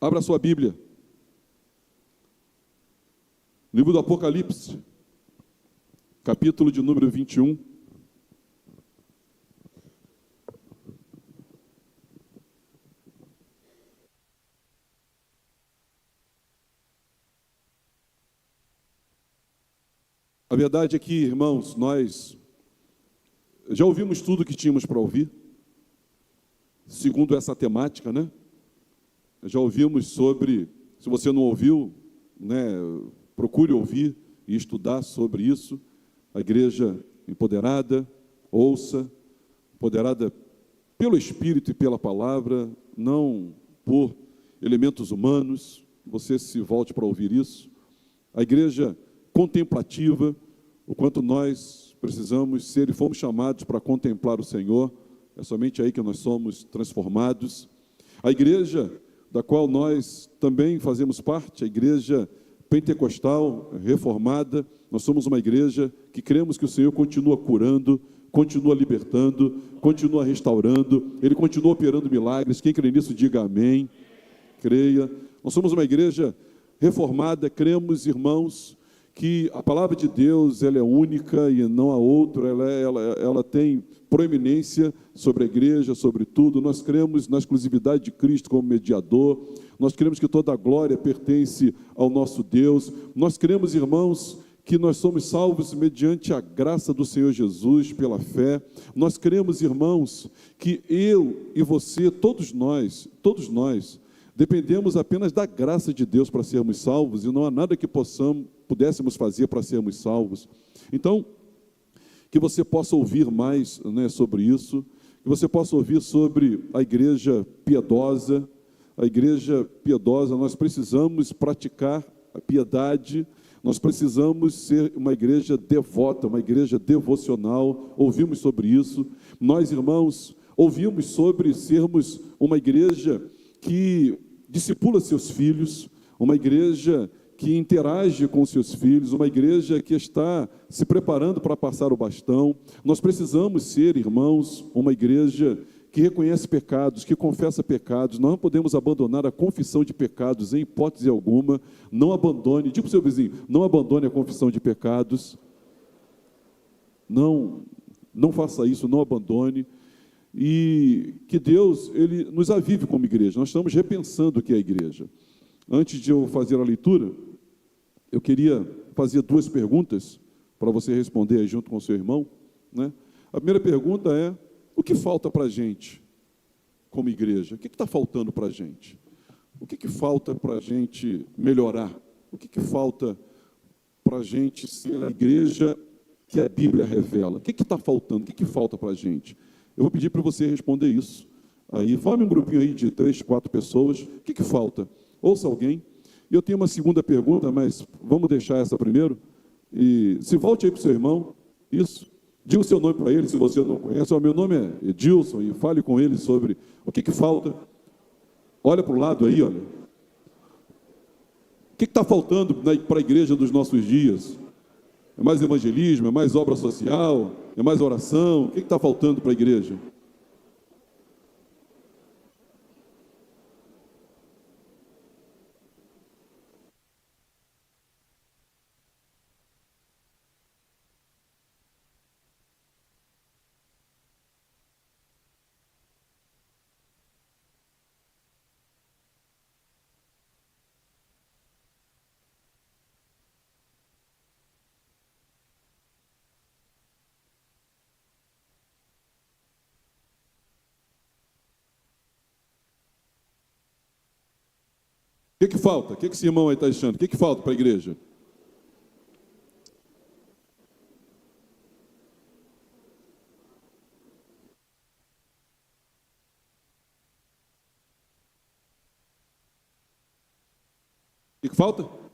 Abra sua Bíblia. Livro do Apocalipse, capítulo de número 21. A verdade é que, irmãos, nós já ouvimos tudo que tínhamos para ouvir, segundo essa temática, né? Já ouvimos sobre, se você não ouviu, né, procure ouvir e estudar sobre isso. A igreja empoderada, ouça, empoderada pelo Espírito e pela palavra, não por elementos humanos. Você se volte para ouvir isso. A igreja contemplativa, o quanto nós precisamos ser e fomos chamados para contemplar o Senhor, é somente aí que nós somos transformados. A igreja da qual nós também fazemos parte, a igreja pentecostal, reformada, nós somos uma igreja que cremos que o Senhor continua curando, continua libertando, continua restaurando, Ele continua operando milagres. Quem crê nisso, diga amém, creia. Nós somos uma igreja reformada, cremos, irmãos, que a palavra de Deus ela é única e não há outra, ela tem proeminência sobre a igreja, sobre tudo. Nós cremos na exclusividade de Cristo como mediador, nós cremos que toda a glória pertence ao nosso Deus, nós cremos, irmãos, que nós somos salvos mediante a graça do Senhor Jesus, pela fé. Nós cremos, irmãos, que eu e você, todos nós, dependemos apenas da graça de Deus para sermos salvos, e não há nada que pudéssemos fazer para sermos salvos. Então, que você possa ouvir mais, né, sobre isso, que você possa ouvir sobre a igreja piedosa. A igreja piedosa, nós precisamos praticar a piedade, nós precisamos ser uma igreja devota, uma igreja devocional. Ouvimos sobre isso. Nós, irmãos, ouvimos sobre sermos uma igreja que discipula seus filhos, uma igreja que interage com seus filhos, uma igreja que está se preparando para passar o bastão. Nós precisamos ser, irmãos, uma igreja que reconhece pecados, que confessa pecados. Nós não podemos abandonar a confissão de pecados em hipótese alguma. Não abandone, diga para o seu vizinho, não abandone a confissão de pecados. Não faça isso, não abandone. E que Deus, Ele nos avive como igreja. Nós estamos repensando o que é a igreja. Antes de eu fazer a leitura, eu queria fazer duas perguntas para você responder aí junto com o seu irmão, né? A primeira pergunta é: o que falta para a gente como igreja? O que está faltando para a gente? O que falta para a gente melhorar? O que falta para a gente ser a igreja que a Bíblia revela? O que está faltando? O que falta para a gente? Eu vou pedir para você responder isso. Aí, forme um grupinho aí de 3, 4 pessoas. O que falta? Ouça alguém. E eu tenho uma segunda pergunta, mas vamos deixar essa primeiro. E se volte aí para o seu irmão. Isso. Diga o seu nome para ele, se você não conhece. O meu nome é Edilson, e fale com ele sobre o que falta. Olha para o lado aí, olha. O que está faltando para a igreja dos nossos dias? É mais evangelismo? É mais obra social? É mais oração? O que está faltando para a igreja? O que falta? O que esse irmão aí está achando? O que falta para a igreja? O que falta?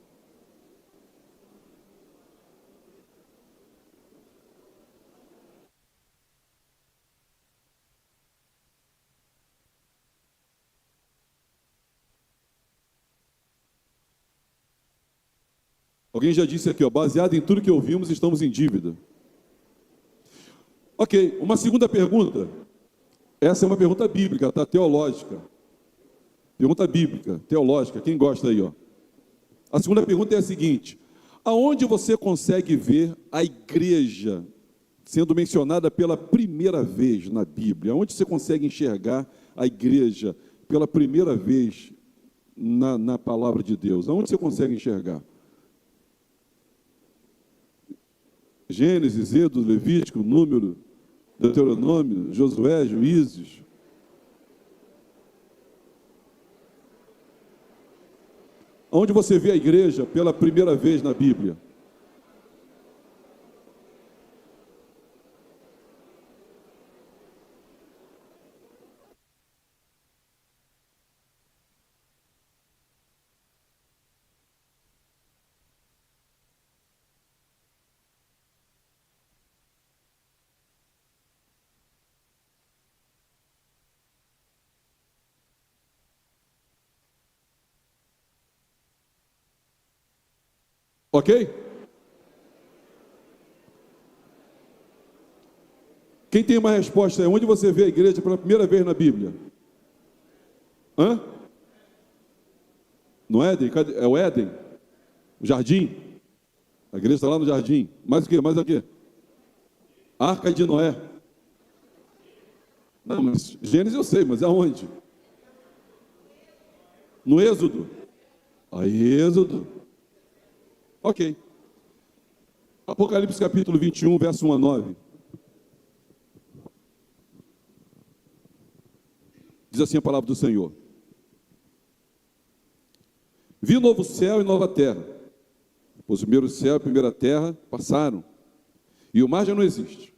Alguém já disse aqui, ó, baseado em tudo que ouvimos, estamos em dívida. Ok, uma segunda pergunta. Essa é uma pergunta bíblica, tá? Teológica. Pergunta bíblica, teológica, quem gosta aí, ó? A segunda pergunta é a seguinte: aonde você consegue ver a igreja sendo mencionada pela primeira vez na Bíblia? Aonde você consegue enxergar a igreja pela primeira vez na palavra de Deus? Aonde você consegue enxergar? Gênesis, Êxodo, Levítico, Número, Deuteronômio, Josué, Juízes. Onde você vê a igreja pela primeira vez na Bíblia? Ok? Quem tem uma resposta aí? Onde você vê a igreja pela primeira vez na Bíblia? Hã? No Éden? É o Éden? O jardim? A igreja está lá no jardim. Mais o quê? Mais o quê? Arca de Noé. Não, mas Gênesis eu sei, mas aonde? No Êxodo. A Êxodo. Ok. Apocalipse capítulo 21, verso 1 a 9. Diz assim a palavra do Senhor: vi novo céu e nova terra, pois o primeiro céu e a primeira terra passaram, e o mar já não existe.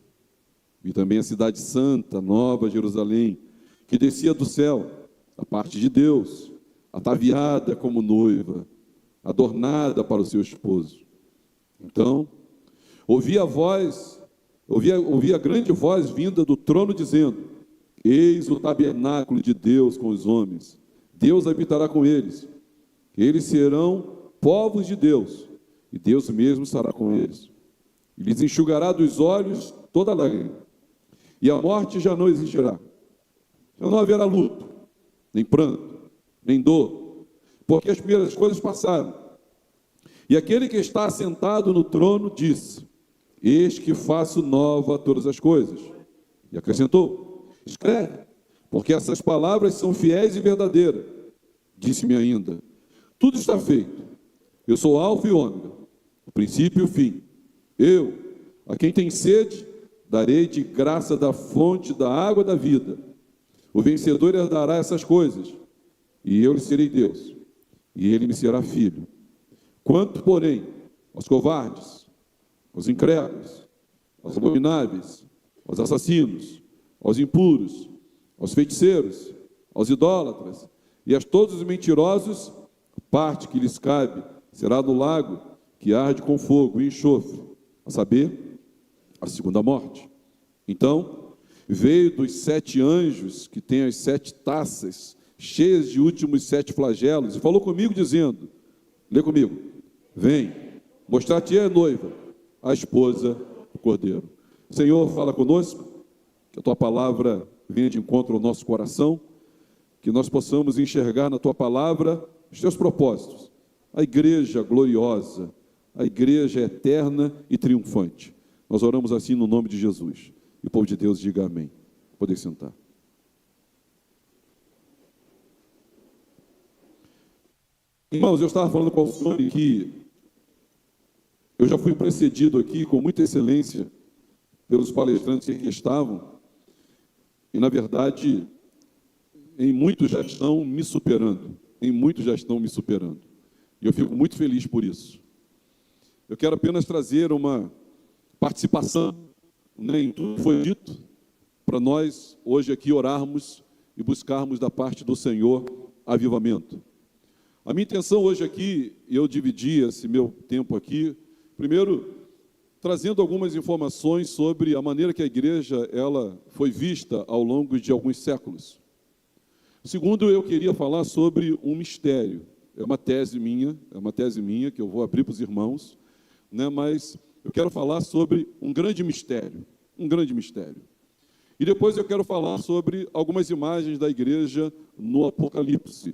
Vi também a cidade santa, nova Jerusalém, que descia do céu, da parte de Deus, ataviada como noiva, adornada para o seu esposo. Então, ouvi a grande voz vinda do trono dizendo: eis o tabernáculo de Deus com os homens. Deus habitará com eles. Eles serão povos de Deus, e Deus mesmo estará com eles. E lhes enxugará dos olhos toda lágrima, e a morte já não existirá. Já não haverá luto, nem pranto, nem dor, porque as primeiras coisas passaram. E aquele que está assentado no trono disse: eis que faço nova todas as coisas. E acrescentou: escreve, porque essas palavras são fiéis e verdadeiras. Disse-me ainda: tudo está feito. Eu sou o Alfa e Ômega, o princípio e o fim. Eu, a quem tem sede, darei de graça da fonte da água da vida. O vencedor herdará essas coisas, e eu lhe serei Deus, e ele me será filho. Quanto, porém, aos covardes, aos incrédulos, aos abomináveis, aos assassinos, aos impuros, aos feiticeiros, aos idólatras e a todos os mentirosos, a parte que lhes cabe será no lago que arde com fogo e enxofre, a saber, a segunda morte. Então, veio dos 7 anjos que têm as 7 taças cheias de últimos 7 flagelos e falou comigo dizendo: lê comigo. Vem, mostrar-te a noiva, a esposa do Cordeiro. Senhor, fala conosco, que a Tua palavra venha de encontro ao nosso coração, que nós possamos enxergar na Tua palavra os Teus propósitos, a igreja gloriosa, a igreja eterna e triunfante. Nós oramos assim no nome de Jesus. E o povo de Deus diga amém. Podem sentar. Irmãos, eu estava falando com o senhor que eu já fui precedido aqui com muita excelência pelos palestrantes que aqui estavam, e na verdade, em muitos já estão me superando, e eu fico muito feliz por isso. Eu quero apenas trazer uma participação, em tudo que foi dito, para nós hoje aqui orarmos e buscarmos da parte do Senhor avivamento. A minha intenção hoje aqui, eu dividi esse meu tempo aqui, primeiro, trazendo algumas informações sobre a maneira que a igreja ela foi vista ao longo de alguns séculos. Segundo, eu queria falar sobre um mistério. É uma tese minha que eu vou abrir para os irmãos, mas eu quero falar sobre um grande mistério. E depois eu quero falar sobre algumas imagens da igreja no Apocalipse.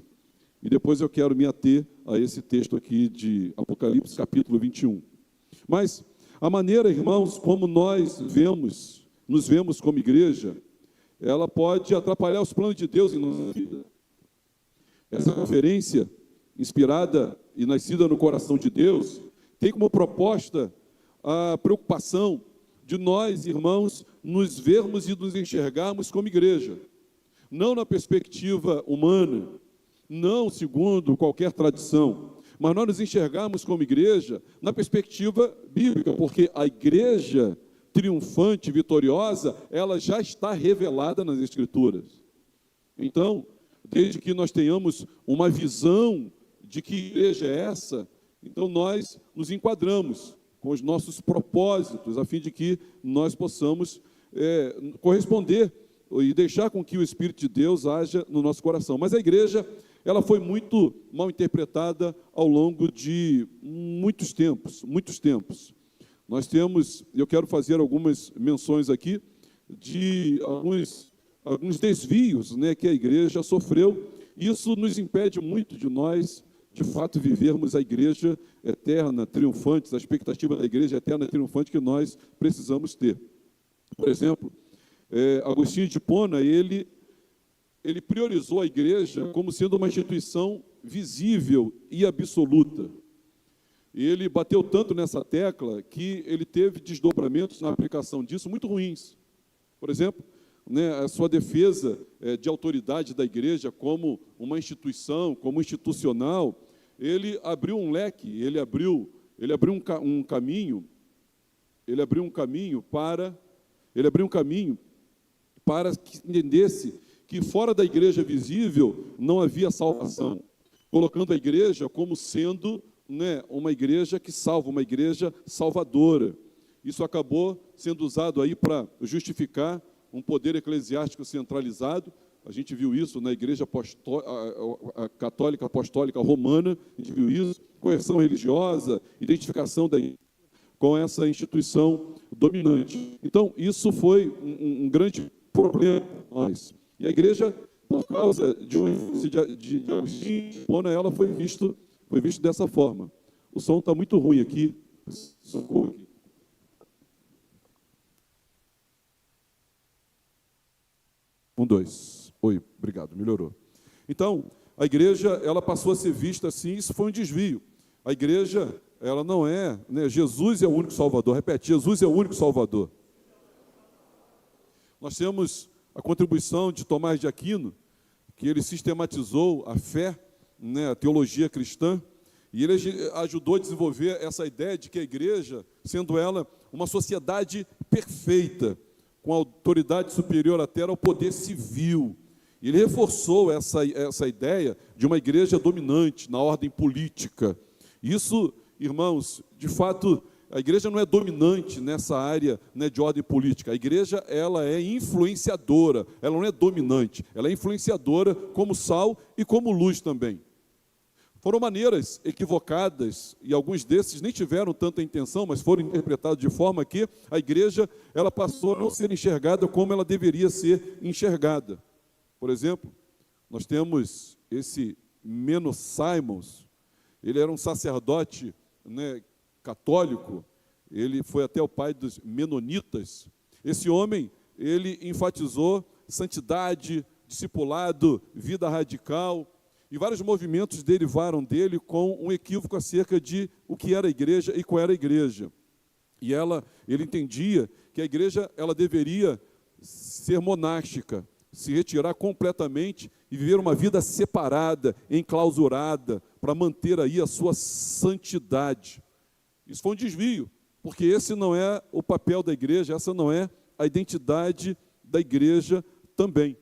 E depois eu quero me ater a esse texto aqui de Apocalipse, capítulo 21. Mas a maneira, irmãos, como nós nos vemos como igreja, ela pode atrapalhar os planos de Deus em nossa vida. Essa conferência, inspirada e nascida no coração de Deus, tem como proposta a preocupação de nós, irmãos, nos vermos e nos enxergarmos como igreja. Não na perspectiva humana, não segundo qualquer tradição, mas nós nos enxergarmos como igreja na perspectiva bíblica, porque a igreja triunfante, vitoriosa, ela já está revelada nas Escrituras. Então, desde que nós tenhamos uma visão de que igreja é essa, então nós nos enquadramos com os nossos propósitos, a fim de que nós possamos corresponder e deixar com que o Espírito de Deus haja no nosso coração. Mas a igreja, ela foi muito mal interpretada ao longo de muitos tempos. Nós temos, eu quero fazer algumas menções aqui, de alguns desvios, né, que a igreja sofreu. Isso nos impede muito de nós, de fato, vivermos a igreja eterna, triunfante, a expectativa da igreja eterna, triunfante que nós precisamos ter. Por exemplo, Agostinho de Hipona, ele priorizou a igreja como sendo uma instituição visível e absoluta. Ele bateu tanto nessa tecla que ele teve desdobramentos na aplicação disso muito ruins. Por exemplo, né, a sua defesa de autoridade da igreja como uma instituição, como institucional, ele abriu um leque, ele abriu um caminho para que entendesse que fora da igreja visível não havia salvação, colocando a igreja como sendo, né, uma igreja que salva, uma igreja salvadora. Isso acabou sendo usado aí para justificar um poder eclesiástico centralizado. A gente viu isso na igreja católica apostólica romana, a gente viu isso, coerção religiosa, identificação da igreja com essa instituição dominante. Então, isso foi um grande problema para nós. E a igreja, por causa de Agostinho de Hipona, ela foi visto dessa forma. O som está muito ruim aqui. Socorro aqui. Um, dois. Oi, obrigado, melhorou. Então, a igreja, ela passou a ser vista assim, isso foi um desvio. A igreja, ela não é, né, Jesus é o único Salvador. Repete, Jesus é o único Salvador. Nós temos a contribuição de Tomás de Aquino, que ele sistematizou a fé, né, a teologia cristã, e ele ajudou a desenvolver essa ideia de que a igreja, sendo ela uma sociedade perfeita, com a autoridade superior até ao poder civil. Ele reforçou essa ideia de uma igreja dominante na ordem política. Isso, irmãos, de fato, a igreja não é dominante nessa área, né, de ordem política. A igreja, ela é influenciadora, ela não é dominante, ela é influenciadora como sal e como luz também. Foram maneiras equivocadas, e alguns desses nem tiveram tanta intenção, mas foram interpretados de forma que a igreja, ela passou a não ser enxergada como ela deveria ser enxergada. Por exemplo, nós temos esse Menno Simons, ele era um sacerdote, né, católico, ele foi até o pai dos menonitas. Esse homem, ele enfatizou santidade, discipulado, vida radical, e vários movimentos derivaram dele com um equívoco acerca de o que era a igreja e qual era a igreja. E ele entendia que a igreja, ela deveria ser monástica, se retirar completamente e viver uma vida separada, enclausurada, para manter aí a sua santidade. Isso foi um desvio, porque esse não é o papel da igreja, essa não é a identidade da igreja também.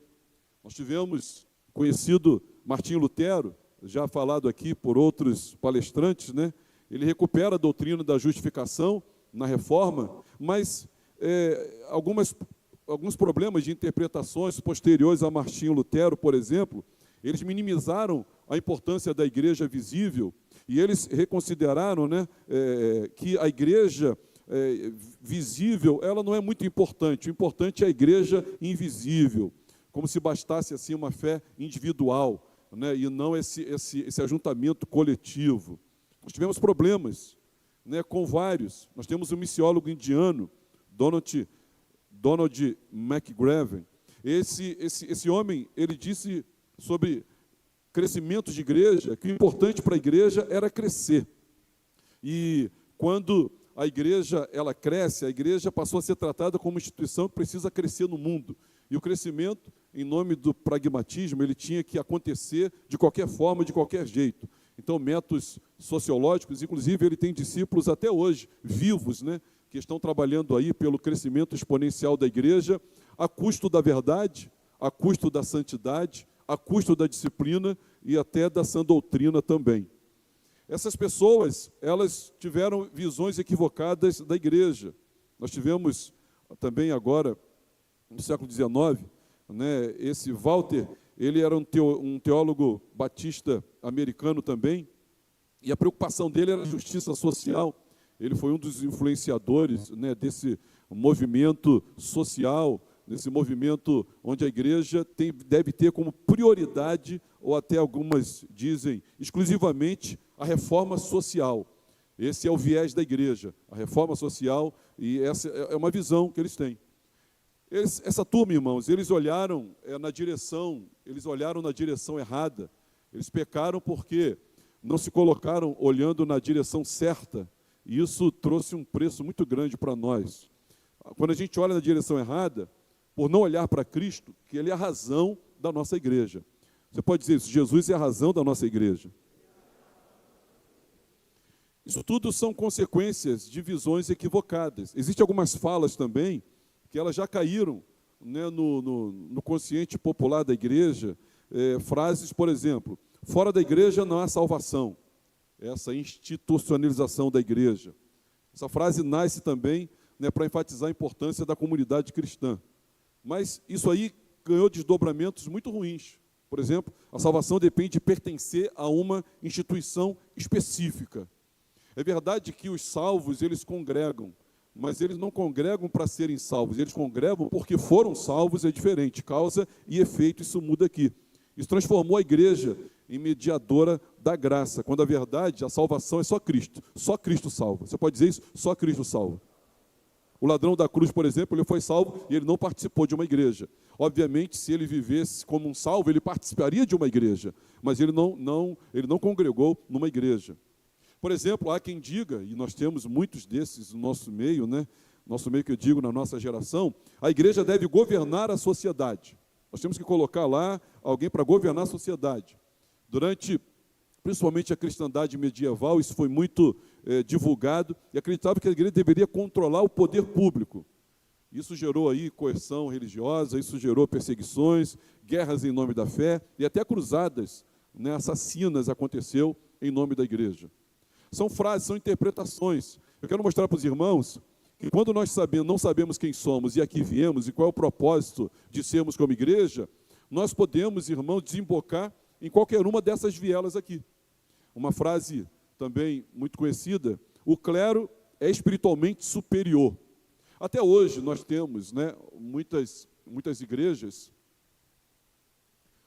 Nós tivemos conhecido Martinho Lutero, já falado aqui por outros palestrantes, né? Ele recupera a doutrina da justificação na Reforma, mas alguns problemas de interpretações posteriores a Martinho Lutero, por exemplo, eles minimizaram a importância da igreja visível e eles reconsideraram, né, que a igreja visível, ela não é muito importante. O importante é a igreja invisível, como se bastasse assim uma fé individual. né, e não esse ajuntamento coletivo. Nós tivemos problemas, né, com vários. Nós temos um missiólogo indiano, Donald McGavran. Esse homem, ele disse sobre crescimento de igreja, que o importante para a igreja era crescer. E quando a igreja ela cresce, a igreja passou a ser tratada como uma instituição que precisa crescer no mundo. E o crescimento, em nome do pragmatismo, ele tinha que acontecer de qualquer forma, de qualquer jeito. Então, métodos sociológicos, inclusive, ele tem discípulos até hoje, vivos, né, que estão trabalhando aí pelo crescimento exponencial da igreja, a custo da verdade, a custo da santidade, a custo da disciplina e até da sã doutrina também. Essas pessoas, elas tiveram visões equivocadas da igreja. Nós tivemos também agora, no século XIX, né, esse Walter, ele era um teólogo batista americano também, e a preocupação dele era a justiça social. Ele foi um dos influenciadores, né, desse movimento social, desse movimento onde a igreja deve ter como prioridade, ou até algumas dizem exclusivamente, a reforma social. Esse é o viés da igreja, a reforma social, e essa é uma visão que eles têm. Essa turma, irmãos, eles olharam na direção errada. Eles pecaram porque não se colocaram olhando na direção certa, e isso trouxe um preço muito grande para nós. Quando a gente olha na direção errada, por não olhar para Cristo, que Ele é a razão da nossa igreja. Você pode dizer isso, Jesus é a razão da nossa igreja. Isso tudo são consequências de visões equivocadas. Existem algumas falas também, que elas já caíram, né, no consciente popular da igreja, frases, por exemplo, fora da igreja não há salvação, essa institucionalização da igreja. Essa frase nasce também, né, para enfatizar a importância da comunidade cristã. Mas isso aí ganhou desdobramentos muito ruins. Por exemplo, a salvação depende de pertencer a uma instituição específica. É verdade que os salvos, eles congregam, mas eles não congregam para serem salvos, eles congregam porque foram salvos, é diferente, causa e efeito, isso muda aqui. Isso transformou a igreja em mediadora da graça, quando a verdade, a salvação é só Cristo salva. Você pode dizer isso? Só Cristo salva. O ladrão da cruz, por exemplo, ele foi salvo e ele não participou de uma igreja. Obviamente, se ele vivesse como um salvo, ele participaria de uma igreja, mas ele não congregou numa igreja. Por exemplo, há quem diga, e nós temos muitos desses no nosso meio, né? Nosso meio que eu digo, na nossa geração, a igreja deve governar a sociedade. Nós temos que colocar lá alguém para governar a sociedade. Durante, principalmente a cristandade medieval, isso foi muito divulgado, e acreditava que a igreja deveria controlar o poder público. Isso gerou aí coerção religiosa, isso gerou perseguições, guerras em nome da fé, e até cruzadas, né, assassinas aconteceu em nome da igreja. São frases, são interpretações. Eu quero mostrar para os irmãos que quando nós não sabemos quem somos e aqui viemos e qual é o propósito de sermos como igreja, nós podemos, irmãos, desembocar em qualquer uma dessas vielas aqui. Uma frase também muito conhecida, o clero é espiritualmente superior. Até hoje nós temos, né, muitas igrejas,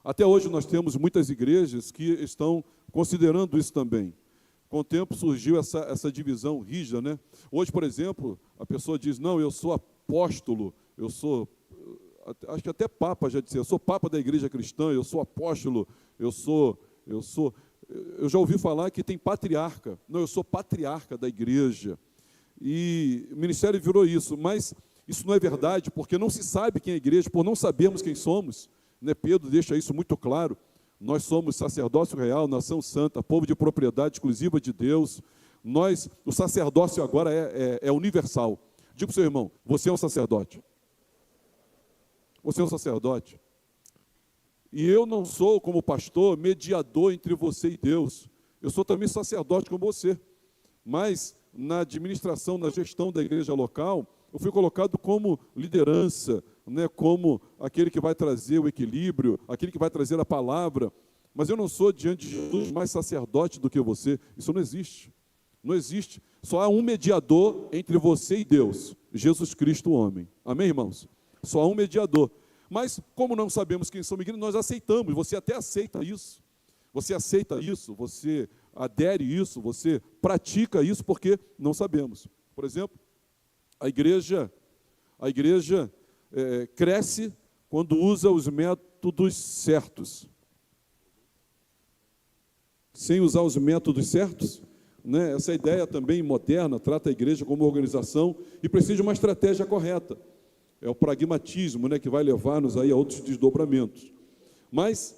até hoje nós temos muitas igrejas que estão considerando isso também. Com o tempo surgiu essa divisão rígida, né? Hoje, por exemplo, a pessoa diz, não, eu sou apóstolo, acho que até papa já disse, eu sou papa da igreja cristã, eu sou apóstolo, eu já ouvi falar que tem patriarca. Não, eu sou patriarca da igreja. E o ministério virou isso, mas isso não é verdade, porque não se sabe quem é a igreja, por não sabermos quem somos, né? Pedro deixa isso muito claro. Nós somos sacerdócio real, nação santa, povo de propriedade exclusiva de Deus. O sacerdócio agora é universal. Diga para o seu irmão, você é um sacerdote. Você é um sacerdote. E eu não sou, como pastor, mediador entre você e Deus. Eu sou também sacerdote como você. Mas na administração, na gestão da igreja local, eu fui colocado como liderança, né, como aquele que vai trazer o equilíbrio, aquele que vai trazer a palavra. Mas eu não sou, diante de Jesus, mais sacerdote do que você. Isso não existe. Não existe. Só há um mediador entre você e Deus, Jesus Cristo, o homem. Amém, irmãos? Só há um mediador. Mas, como não sabemos quem somos igreja, nós aceitamos. Você até aceita isso. Você aceita isso, você adere isso, você pratica isso porque não sabemos. Por exemplo, a igreja cresce quando usa os métodos certos. Sem usar os métodos certos, né? Essa ideia também moderna trata a igreja como organização e precisa de uma estratégia correta. É o pragmatismo, né, que vai levar-nos aí a outros desdobramentos. Mas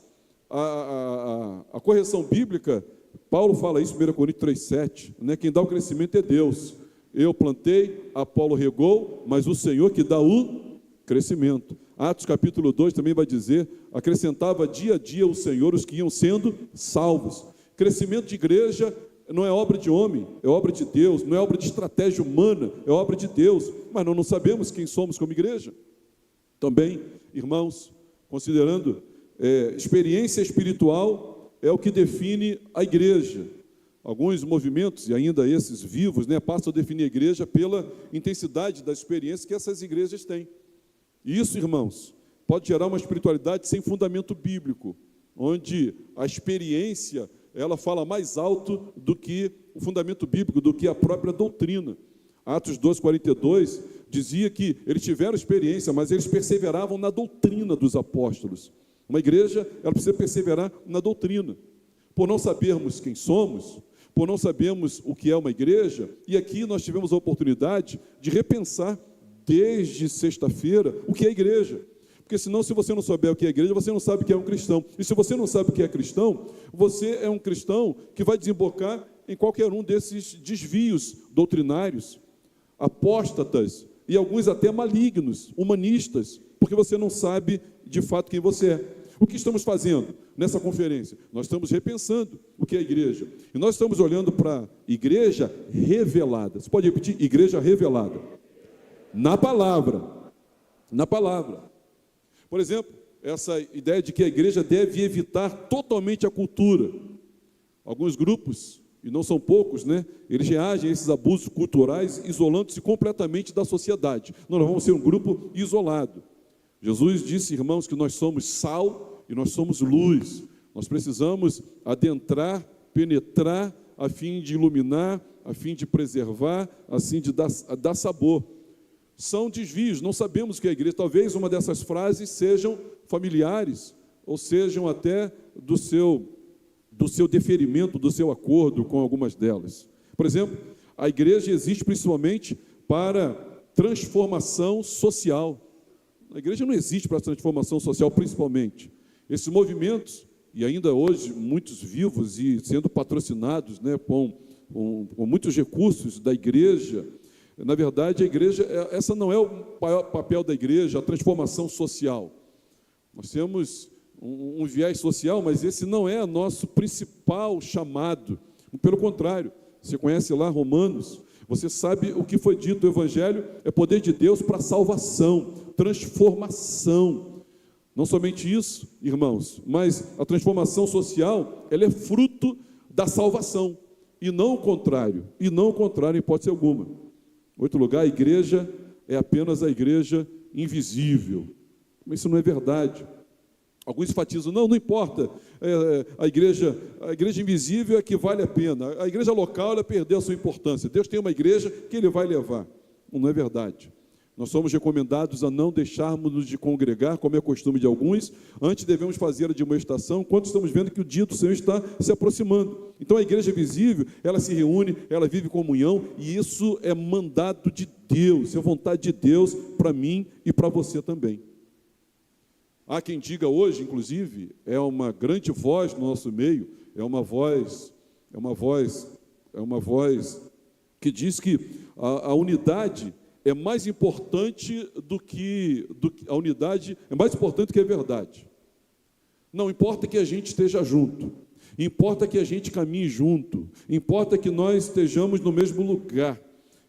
a correção bíblica, Paulo fala isso em 1 Coríntios 3,7, né? Quem dá o crescimento é Deus. Eu plantei, Apolo regou, mas o Senhor que dá o crescimento. Atos capítulo 2 também vai dizer, acrescentava dia a dia o Senhor os que iam sendo salvos. Crescimento de igreja não é obra de homem, é obra de Deus, não é obra de estratégia humana, é obra de Deus, mas nós não sabemos quem somos como igreja. Também, irmãos, considerando experiência espiritual é o que define a igreja. Alguns movimentos, e ainda esses vivos, né, passam a definir a igreja pela intensidade das experiências que essas igrejas têm. E isso, irmãos, pode gerar uma espiritualidade sem fundamento bíblico, onde a experiência ela fala mais alto do que o fundamento bíblico, do que a própria doutrina. Atos 2,42 dizia que eles tiveram experiência, mas eles perseveravam na doutrina dos apóstolos. Uma igreja, ela precisa perseverar na doutrina. Por não sabermos quem somos, por não sabermos o que é uma igreja, e aqui nós tivemos a oportunidade de repensar desde sexta-feira o que é igreja. Porque senão, se você não souber o que é igreja, você não sabe o que é um cristão. E se você não sabe o que é cristão, você é um cristão que vai desembocar em qualquer um desses desvios doutrinários, apóstatas e alguns até malignos, humanistas, porque você não sabe de fato quem você é. O que estamos fazendo nessa conferência? Nós estamos repensando o que é igreja. E nós estamos olhando para a igreja revelada. Você pode repetir? Igreja revelada. Na palavra. Na palavra. Por exemplo, essa ideia de que a igreja deve evitar totalmente a cultura. Alguns grupos, e não são poucos, né, eles reagem a esses abusos culturais, isolando-se completamente da sociedade. Nós não vamos ser um grupo isolado. Jesus disse, irmãos, que nós somos sal e nós somos luz. Nós precisamos adentrar, penetrar, a fim de iluminar, a fim de preservar, a fim de dar sabor. São desvios, não sabemos o que é a igreja. Talvez uma dessas frases sejam familiares, ou sejam até do seu deferimento, do seu acordo com algumas delas. Por exemplo, a igreja existe principalmente para transformação social. A igreja não existe para transformação social, principalmente. Esses movimentos, e ainda hoje muitos vivos e sendo patrocinados, né, com muitos recursos da igreja. Na verdade, a igreja, essa não é o papel da igreja, a transformação social. Nós temos um viés social, mas esse não é o nosso principal chamado. Pelo contrário, você conhece lá Romanos, você sabe o que foi dito, o Evangelho é poder de Deus para salvação, transformação. Não somente isso, irmãos, mas a transformação social, ela é fruto da salvação, e não o contrário, em hipótese alguma. Em outro lugar, a igreja é apenas a igreja invisível. Mas isso não é verdade. Alguns enfatizam, não importa, a igreja invisível é que vale a pena. A igreja local, ela perdeu a sua importância. Deus tem uma igreja que Ele vai levar. Não é verdade. Nós somos recomendados a não deixarmos de congregar, como é costume de alguns. Antes devemos fazer a admoestação, quando estamos vendo que o dia do Senhor está se aproximando. Então a igreja visível, ela se reúne, ela vive comunhão, e isso é mandado de Deus, é vontade de Deus para mim e para você também. Há quem diga hoje, inclusive, é uma grande voz no nosso meio, é uma voz que diz que a unidade é mais importante do que a unidade, é mais importante do que a verdade. Não importa que a gente esteja junto, importa que a gente caminhe junto, importa que nós estejamos no mesmo lugar.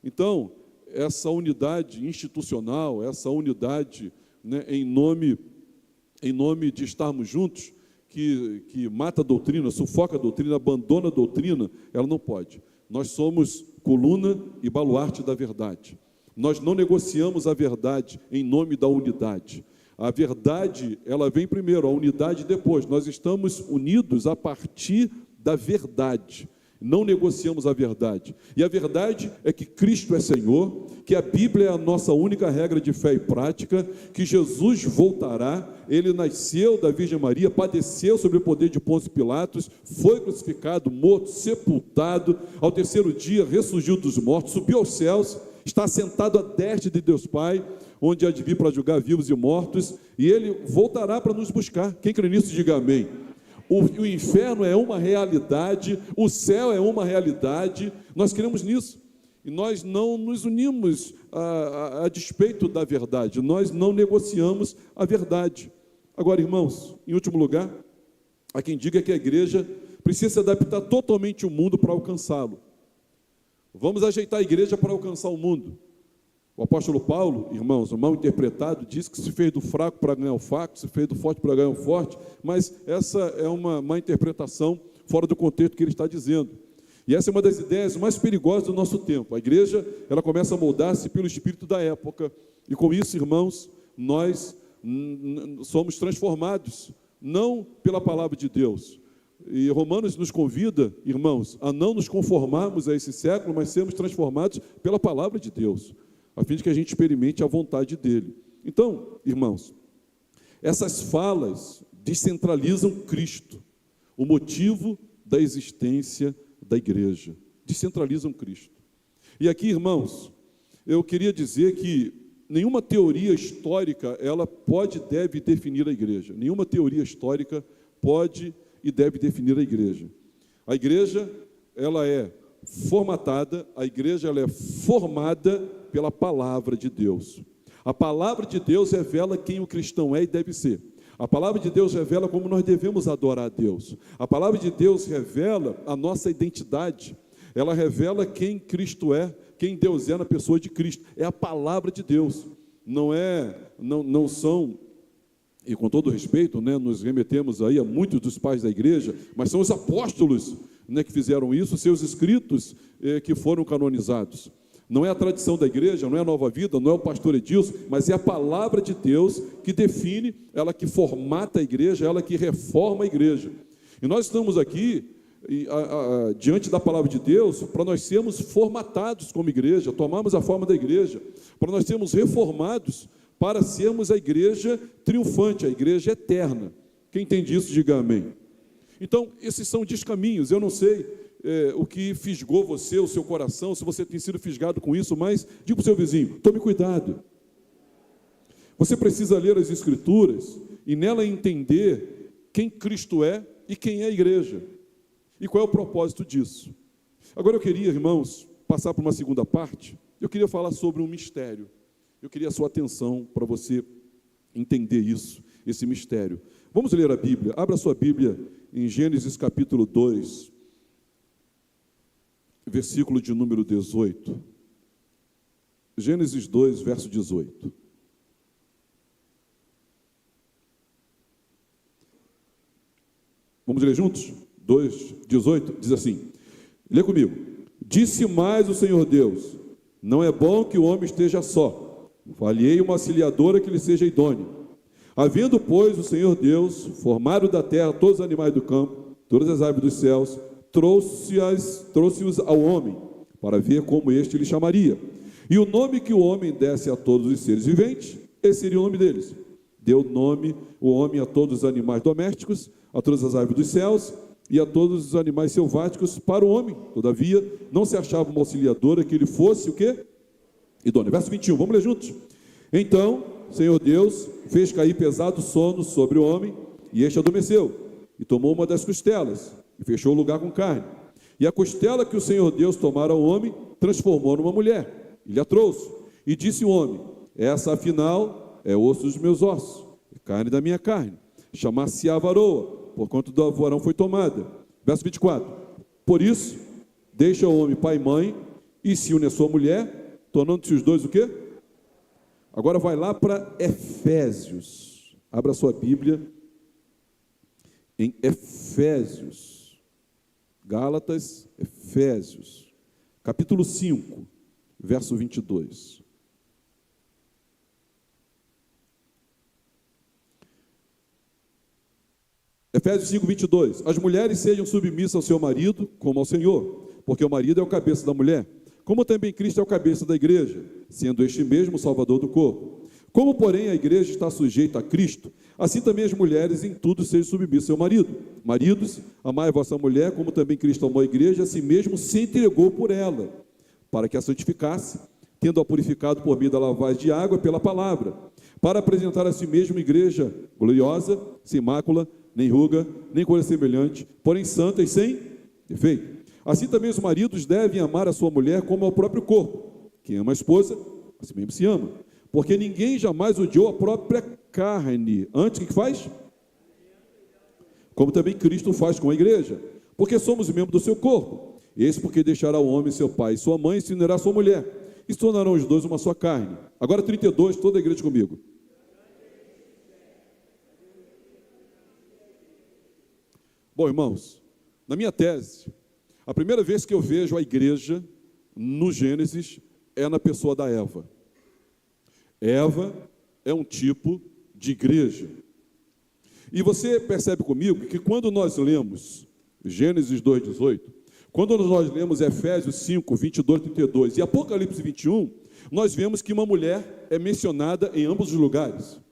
Então, essa unidade institucional, essa unidade, né, em nome de estarmos juntos, que mata a doutrina, sufoca a doutrina, abandona a doutrina, ela não pode. Nós somos coluna e baluarte da verdade. Nós não negociamos a verdade em nome da unidade. A verdade, ela vem primeiro, a unidade depois. Nós estamos unidos a partir da verdade. Não negociamos a verdade. E a verdade é que Cristo é Senhor, que a Bíblia é a nossa única regra de fé e prática, que Jesus voltará, ele nasceu da Virgem Maria, padeceu sob o poder de Pôncio Pilatos, foi crucificado, morto, sepultado, ao terceiro dia ressurgiu dos mortos, subiu aos céus, está sentado à destra de Deus Pai, onde há de vir para julgar vivos e mortos, e ele voltará para nos buscar. Quem crê nisso, diga amém. O inferno é uma realidade, o céu é uma realidade, nós cremos nisso. E nós não nos unimos a despeito da verdade, nós não negociamos a verdade. Agora, irmãos, em último lugar, há quem diga que a igreja precisa se adaptar totalmente ao mundo para alcançá-lo. Vamos ajeitar a igreja para alcançar o mundo. O apóstolo Paulo, irmãos, o mal interpretado, diz que se fez do fraco para ganhar o fraco, se fez do forte para ganhar o forte, mas essa é uma má interpretação fora do contexto que ele está dizendo. E essa é uma das ideias mais perigosas do nosso tempo. A igreja, ela começa a moldar-se pelo espírito da época, e com isso, irmãos, nós somos transformados, não pela palavra de Deus. E Romanos nos convida, irmãos, a não nos conformarmos a esse século, mas sermos transformados pela palavra de Deus, a fim de que a gente experimente a vontade dele. Então, irmãos, essas falas descentralizam Cristo, o motivo da existência da igreja. Descentralizam Cristo. E aqui, irmãos, eu queria dizer que nenhuma teoria histórica, ela pode e deve definir a igreja. Nenhuma teoria histórica pode e deve definir a igreja. A igreja, ela é formatada, a igreja ela é formada pela palavra de Deus. A palavra de Deus revela quem o cristão é e deve ser. A palavra de Deus revela como nós devemos adorar a Deus. A palavra de Deus revela a nossa identidade. Ela revela quem Cristo é, quem Deus é na pessoa de Cristo. É a palavra de Deus. Não são, e com todo respeito, nos remetemos aí a muitos dos pais da igreja, mas são os apóstolos, que fizeram isso, seus escritos que foram canonizados. Não é a tradição da igreja, não é a Nova Vida, não é o pastor Edilson, mas é a palavra de Deus que define, ela que formata a igreja, ela que reforma a igreja. E nós estamos aqui, diante da palavra de Deus, para nós sermos formatados como igreja, tomarmos a forma da igreja, para nós sermos reformados, para sermos a igreja triunfante, a igreja eterna. Quem entende isso, diga amém. Então, esses são descaminhos. Eu não sei o que fisgou você, o seu coração, se você tem sido fisgado com isso, mas diga para o seu vizinho, tome cuidado. Você precisa ler as Escrituras e nela entender quem Cristo é e quem é a igreja. E qual é o propósito disso? Agora eu queria, irmãos, passar para uma segunda parte. Eu queria falar sobre um mistério. Eu queria a sua atenção para você entender isso, esse mistério. Vamos ler a Bíblia. Abra a sua Bíblia em Gênesis capítulo 2, versículo de número 18. Gênesis 2, verso 18. Vamos ler juntos? 2, 18, diz assim, lê comigo. Disse mais o Senhor Deus, não é bom que o homem esteja só, falhei uma auxiliadora que lhe seja idônea. Havendo, pois, o Senhor Deus formado da terra todos os animais do campo, todas as aves dos céus, trouxe-os ao homem, para ver como este lhe chamaria. E o nome que o homem desse a todos os seres viventes, esse seria o nome deles. Deu nome o homem a todos os animais domésticos, a todas as aves dos céus, e a todos os animais selváticos para o homem. Todavia, não se achava uma auxiliadora que ele fosse o quê? Idônea. Verso 21, vamos ler juntos. Então, Senhor Deus fez cair pesado sono sobre o homem, e este adormeceu, e tomou uma das costelas, e fechou o lugar com carne. E a costela que o Senhor Deus tomara ao homem, transformou numa mulher, e lhe a trouxe. E disse o homem, essa afinal é osso dos meus ossos, é carne da minha carne. Chamar-se-á varoa, porquanto do varão foi tomada. Verso 24. Por isso, deixa o homem pai e mãe, e se une a sua mulher, tornando-se os dois o quê? Agora vai lá para Efésios. Abra sua Bíblia em Efésios. Gálatas, Efésios. Capítulo 5, verso 22. Efésios 5, 22. As mulheres sejam submissas ao seu marido, como ao Senhor, porque o marido é o cabeça da mulher, como também Cristo é o cabeça da igreja, sendo este mesmo o Salvador do corpo. Como, porém, a igreja está sujeita a Cristo, assim também as mulheres em tudo sejam submissas ao marido. Maridos, amai a vossa mulher, como também Cristo amou a igreja, a si mesmo se entregou por ela, para que a santificasse, tendo-a purificado por meio da lavagem de água pela palavra, para apresentar a si mesmo igreja gloriosa, sem mácula, nem ruga, nem coisa semelhante, porém santa e sem defeito. Assim também os maridos devem amar a sua mulher como ao próprio corpo. Quem ama a esposa, assim mesmo se ama. Porque ninguém jamais odiou a própria carne. Antes, o que faz? Como também Cristo faz com a igreja. Porque somos membros do seu corpo. Esse porque deixará o homem seu pai e sua mãe, e se unirá a sua mulher. E se tornarão os dois uma só carne. Agora 32, toda a igreja comigo. Bom, irmãos, na minha tese, a primeira vez que eu vejo a igreja no Gênesis é na pessoa da Eva. Eva é um tipo de igreja. E você percebe comigo que quando nós lemos Gênesis 2:18, quando nós lemos Efésios 5, 22, 32 e Apocalipse 21, nós vemos que uma mulher é mencionada em ambos os lugares.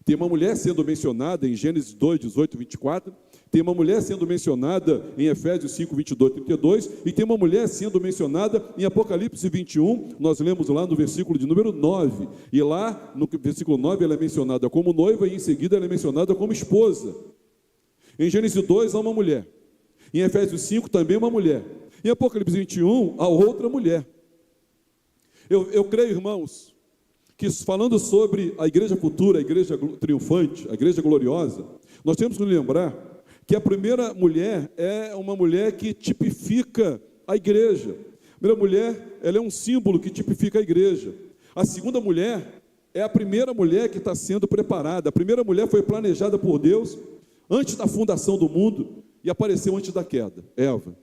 Tem uma mulher sendo mencionada em Gênesis 2, 18 e 24, tem uma mulher sendo mencionada em Efésios 5, 22 e 32, e tem uma mulher sendo mencionada em Apocalipse 21, nós lemos lá no versículo de número 9, e lá no versículo 9 ela é mencionada como noiva, e em seguida ela é mencionada como esposa. Em Gênesis 2 há uma mulher, em Efésios 5 também uma mulher, em Apocalipse 21 há outra mulher. Eu creio, irmãos, que falando sobre a igreja futura, a igreja triunfante, a igreja gloriosa, nós temos que nos lembrar que a primeira mulher é uma mulher que tipifica a igreja. A primeira mulher, ela é um símbolo que tipifica a igreja. A segunda mulher é a primeira mulher que está sendo preparada. A primeira mulher foi planejada por Deus antes da fundação do mundo e apareceu antes da queda, Eva.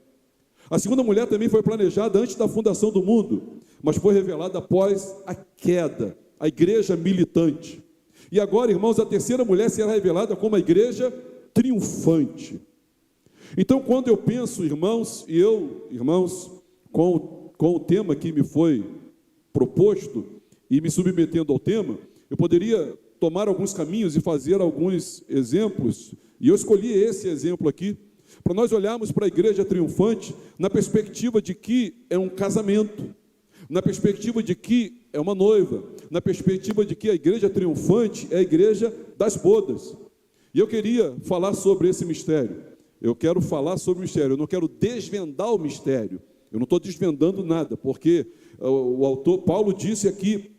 A segunda mulher também foi planejada antes da fundação do mundo, mas foi revelada após a queda, a igreja militante. E agora, irmãos, a terceira mulher será revelada como a igreja triunfante. Então, quando eu penso, irmãos, com o tema que me foi proposto e me submetendo ao tema, eu poderia tomar alguns caminhos e fazer alguns exemplos, e eu escolhi esse exemplo aqui, para nós olharmos para a igreja triunfante na perspectiva de que é um casamento, na perspectiva de que é uma noiva, na perspectiva de que a igreja triunfante é a igreja das bodas. E eu queria falar sobre esse mistério. Eu quero falar sobre o mistério, eu não quero desvendar o mistério. Eu não estou desvendando nada, porque o autor Paulo disse aqui,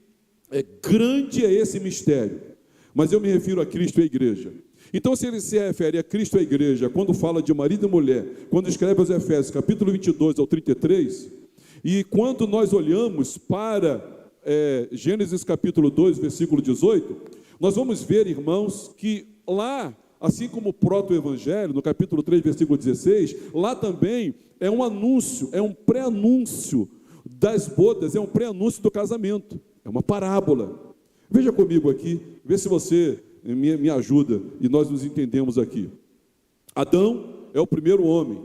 grande é esse mistério, mas eu me refiro a Cristo e a igreja. Então, se ele se refere a Cristo e a igreja, quando fala de marido e mulher, quando escreve aos Efésios, capítulo 22 ao 33, e quando nós olhamos para Gênesis capítulo 2, versículo 18, nós vamos ver, irmãos, que lá, assim como o proto-evangelho, no capítulo 3, versículo 16, lá também é um anúncio, é um pré-anúncio das bodas, é um pré-anúncio do casamento, é uma parábola. Veja comigo aqui, vê se você me ajuda e nós nos entendemos aqui. Adão é o primeiro homem,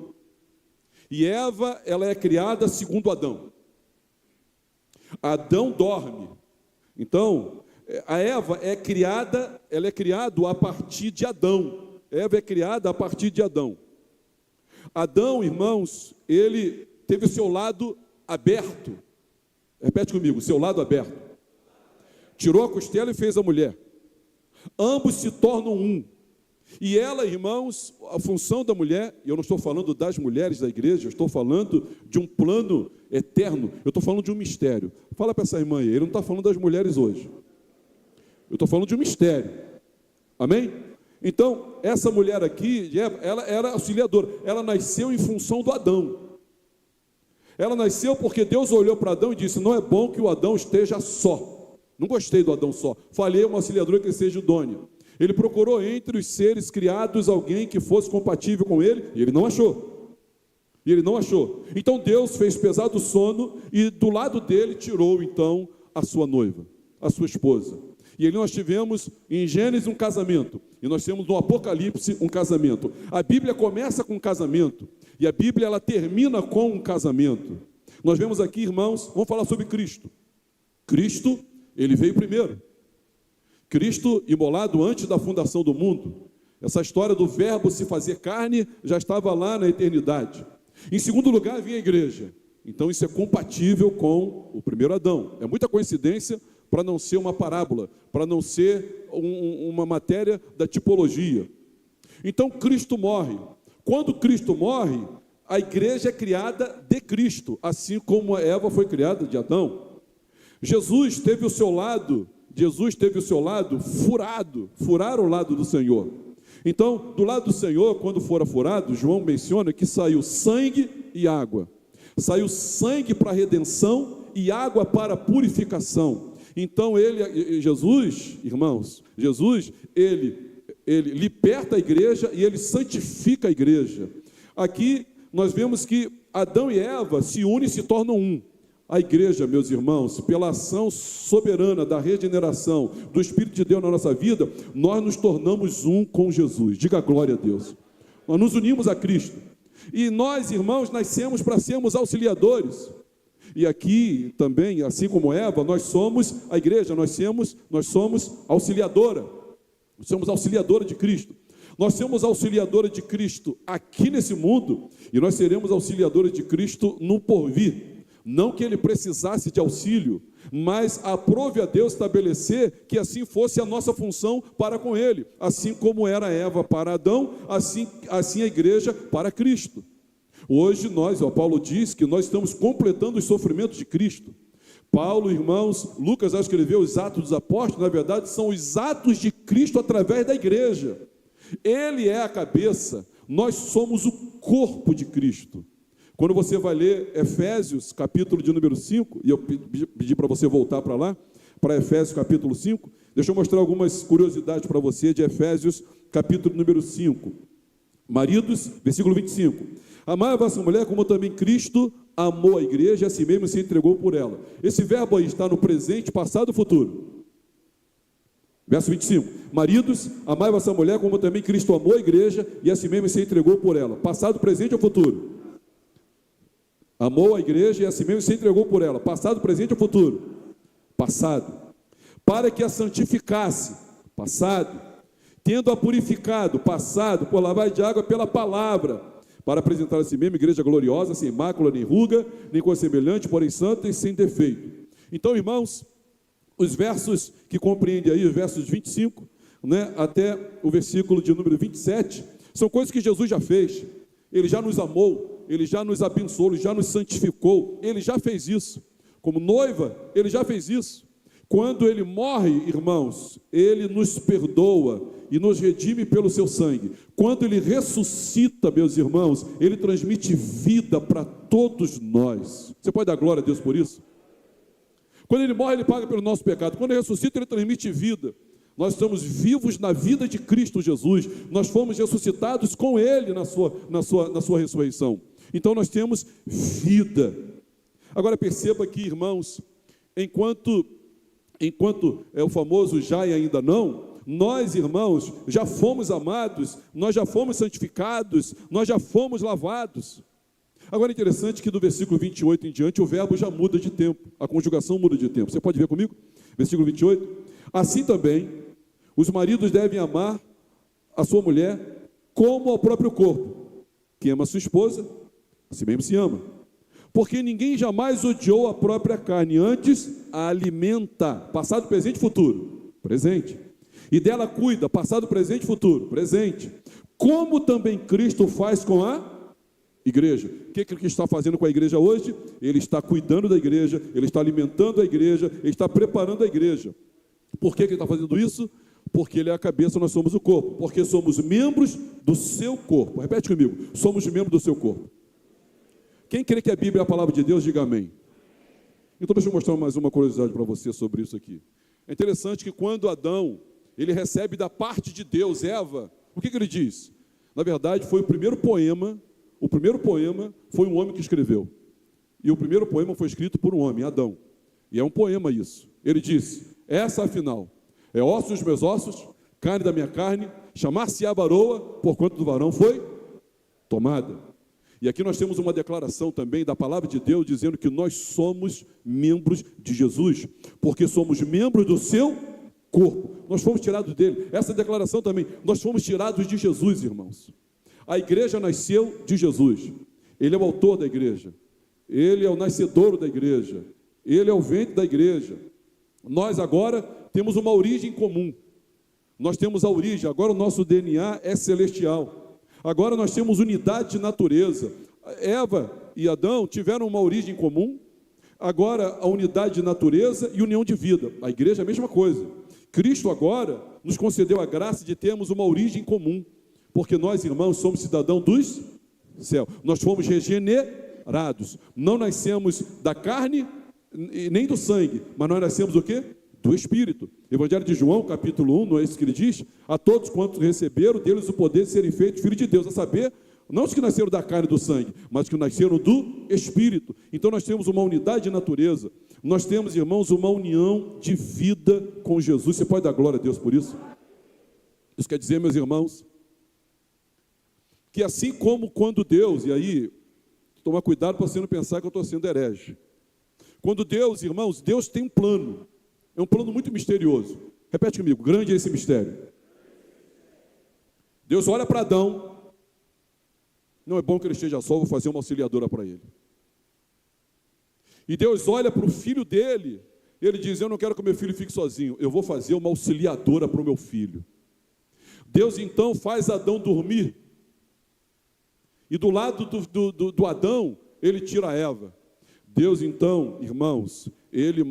e Eva, ela é criada segundo Adão. Adão dorme, então a Eva ela é criada a partir de Adão. Eva é criada a partir de Adão. Adão, irmãos, ele teve o seu lado aberto. Repete comigo, seu lado aberto. Tirou a costela e fez a mulher. Ambos se tornam um. E ela, irmãos, a função da mulher, e eu não estou falando das mulheres da igreja, eu estou falando de um plano eterno, eu estou falando de um mistério. Fala para essa irmã aí, ele não está falando das mulheres hoje. Eu estou falando de um mistério. Amém? Então, essa mulher aqui, ela era auxiliadora. Ela nasceu em função do Adão. Ela nasceu porque Deus olhou para Adão e disse, não é bom que o Adão esteja só. Não gostei do Adão só. Falei uma auxiliadora que seja idônea. Ele procurou entre os seres criados alguém que fosse compatível com ele, e ele não achou. Então Deus fez pesado sono e do lado dele tirou então a sua noiva, a sua esposa. E ali nós tivemos em Gênesis um casamento, e nós temos no Apocalipse um casamento. A Bíblia começa com um casamento, e a Bíblia ela termina com um casamento. Nós vemos aqui, irmãos, vamos falar sobre Cristo. Cristo, ele veio primeiro. Cristo imolado antes da fundação do mundo. Essa história do verbo se fazer carne já estava lá na eternidade. Em segundo lugar, vinha a igreja. Então isso é compatível com o primeiro Adão. É muita coincidência para não ser uma parábola, para não ser uma matéria da tipologia. Então Cristo morre. Quando Cristo morre, a igreja é criada de Cristo, assim como Eva foi criada de Adão. Jesus teve o seu lado furado, furaram o lado do Senhor. Então, do lado do Senhor, quando fora furado, João menciona que saiu sangue e água. Saiu sangue para a redenção e água para a purificação. Então, Jesus, irmãos, ele liberta a igreja e ele santifica a igreja. Aqui, nós vemos que Adão e Eva se unem e se tornam um. A igreja, meus irmãos, pela ação soberana da regeneração do Espírito de Deus na nossa vida, nós nos tornamos um com Jesus. Diga glória a Deus. Nós nos unimos a Cristo. E nós, irmãos, nascemos para sermos auxiliadores. E aqui também, assim como Eva, nós somos a igreja, nós somos auxiliadora. Nós somos auxiliadora de Cristo. Nós somos auxiliadora de Cristo aqui nesse mundo, e nós seremos auxiliadora de Cristo no porvir. Não que ele precisasse de auxílio, mas aprove a Deus estabelecer que assim fosse a nossa função para com ele. Assim como era Eva para Adão, assim a igreja para Cristo. Hoje Paulo diz que nós estamos completando os sofrimentos de Cristo. Paulo, irmãos, Lucas já escreveu os Atos dos Apóstolos, na verdade são os atos de Cristo através da igreja. Ele é a cabeça, nós somos o corpo de Cristo. Quando você vai ler Efésios, capítulo de número 5, e eu pedi para você voltar para lá, para Efésios, capítulo 5, deixa eu mostrar algumas curiosidades para você de Efésios, capítulo número 5. Maridos, versículo 25. Amai a vossa mulher como também Cristo amou a igreja e a si mesmo se entregou por ela. Esse verbo aí está no presente, passado e futuro. Verso 25. Maridos, amai a vossa mulher como também Cristo amou a igreja e a si mesmo se entregou por ela. Passado, presente ou futuro? Amou a igreja e a si mesmo se entregou por ela. Passado, presente ou futuro? Passado. Para que a santificasse. Passado. Tendo-a purificado. Passado. Por lavagem de água pela palavra. Para apresentar a si mesmo igreja gloriosa, sem mácula, nem ruga, nem coisa semelhante, porém santa e sem defeito. Então, irmãos, os versos que compreendem aí, os versos 25, até o versículo de número 27, são coisas que Jesus já fez. Ele já nos amou, ele já nos abençoou, ele já nos santificou, ele já fez isso. Como noiva, ele já fez isso. Quando ele morre, irmãos, ele nos perdoa e nos redime pelo seu sangue. Quando ele ressuscita, meus irmãos, ele transmite vida para todos nós. Você pode dar glória a Deus por isso? Quando ele morre, ele paga pelo nosso pecado. Quando ele ressuscita, ele transmite vida. Nós estamos vivos na vida de Cristo Jesus. Nós fomos ressuscitados com ele na sua ressurreição. Então nós temos vida. Agora perceba aqui, irmãos, enquanto é o famoso já e ainda não, nós, irmãos, já fomos amados, nós já fomos santificados, nós já fomos lavados. Agora é interessante que do versículo 28 em diante o verbo já muda de tempo, a conjugação muda de tempo. Você pode ver comigo? Versículo 28. Assim também, os maridos devem amar a sua mulher como ao próprio corpo. Quem ama a sua esposa, assim mesmo se ama. Porque ninguém jamais odiou a própria carne, antes a alimenta. Passado, presente e futuro. Presente. E dela cuida, passado, presente e futuro. Presente. Como também Cristo faz com a igreja. O que ele está fazendo com a igreja hoje? Ele está cuidando da igreja, ele está alimentando a igreja, ele está preparando a igreja. Por que ele está fazendo isso? Porque ele é a cabeça, nós somos o corpo. Porque somos membros do seu corpo. Repete comigo. Somos membros do seu corpo. Quem crê que a Bíblia é a palavra de Deus, diga amém. Então deixa eu mostrar mais uma curiosidade para você sobre isso aqui. É interessante que quando Adão, ele recebe da parte de Deus Eva, o que ele diz? Na verdade, foi o primeiro poema foi um homem que escreveu. E o primeiro poema foi escrito por um homem, Adão. E é um poema isso. Ele disse, essa afinal é osso dos meus ossos, carne da minha carne, chamar-se-á varoa, porquanto do varão foi tomada. E aqui nós temos uma declaração também da palavra de Deus, dizendo que nós somos membros de Jesus, porque somos membros do seu corpo. Nós fomos tirados dele. Essa declaração também, nós fomos tirados de Jesus, irmãos. A igreja nasceu de Jesus. Ele é o autor da igreja. Ele é o nascedouro da igreja. Ele é o ventre da igreja. Nós agora temos uma origem comum. Nós temos a origem, agora o nosso DNA é celestial. Agora nós temos unidade de natureza. Eva e Adão tiveram uma origem comum. Agora a unidade de natureza e união de vida. A igreja é a mesma coisa. Cristo agora nos concedeu a graça de termos uma origem comum. Porque nós, irmãos, somos cidadãos dos céus. Nós fomos regenerados. Não nascemos da carne e nem do sangue, mas nós nascemos do quê? Do Espírito. Evangelho de João, capítulo 1, não é isso que ele diz? A todos quantos receberam, deles o poder de serem feitos filhos de Deus, a saber, não os que nasceram da carne e do sangue, mas os que nasceram do Espírito. Então nós temos uma unidade de natureza, nós temos, irmãos, uma união de vida com Jesus. Você pode dar glória a Deus por isso? Isso quer dizer, meus irmãos, que assim como quando Deus, e aí, toma cuidado para você não pensar que eu estou sendo herege. Quando Deus, irmãos, Deus tem um plano. É um plano muito misterioso. Repete comigo, grande é esse mistério. Deus olha para Adão. Não é bom que ele esteja só, vou fazer uma auxiliadora para ele. E Deus olha para o filho dele. Ele diz, eu não quero que o meu filho fique sozinho. Eu vou fazer uma auxiliadora para o meu filho. Deus então faz Adão dormir. E do lado do Adão, ele tira a Eva. Deus então, irmãos, ele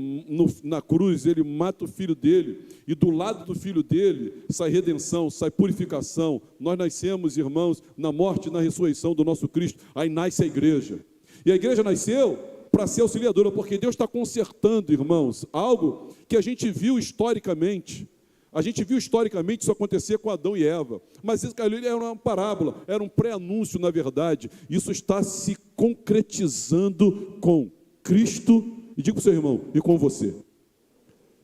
na cruz, ele mata o filho dele, e do lado do filho dele sai redenção, sai purificação. Nós nascemos, irmãos, na morte e na ressurreição do nosso Cristo. Aí nasce a igreja. E a igreja nasceu para ser auxiliadora, porque Deus está consertando, irmãos, algo que a gente viu historicamente. A gente viu historicamente isso acontecer com Adão e Eva, mas isso era uma parábola, era um pré-anúncio, na verdade. Isso está se concretizando com Cristo, e diga para o seu irmão, e com você,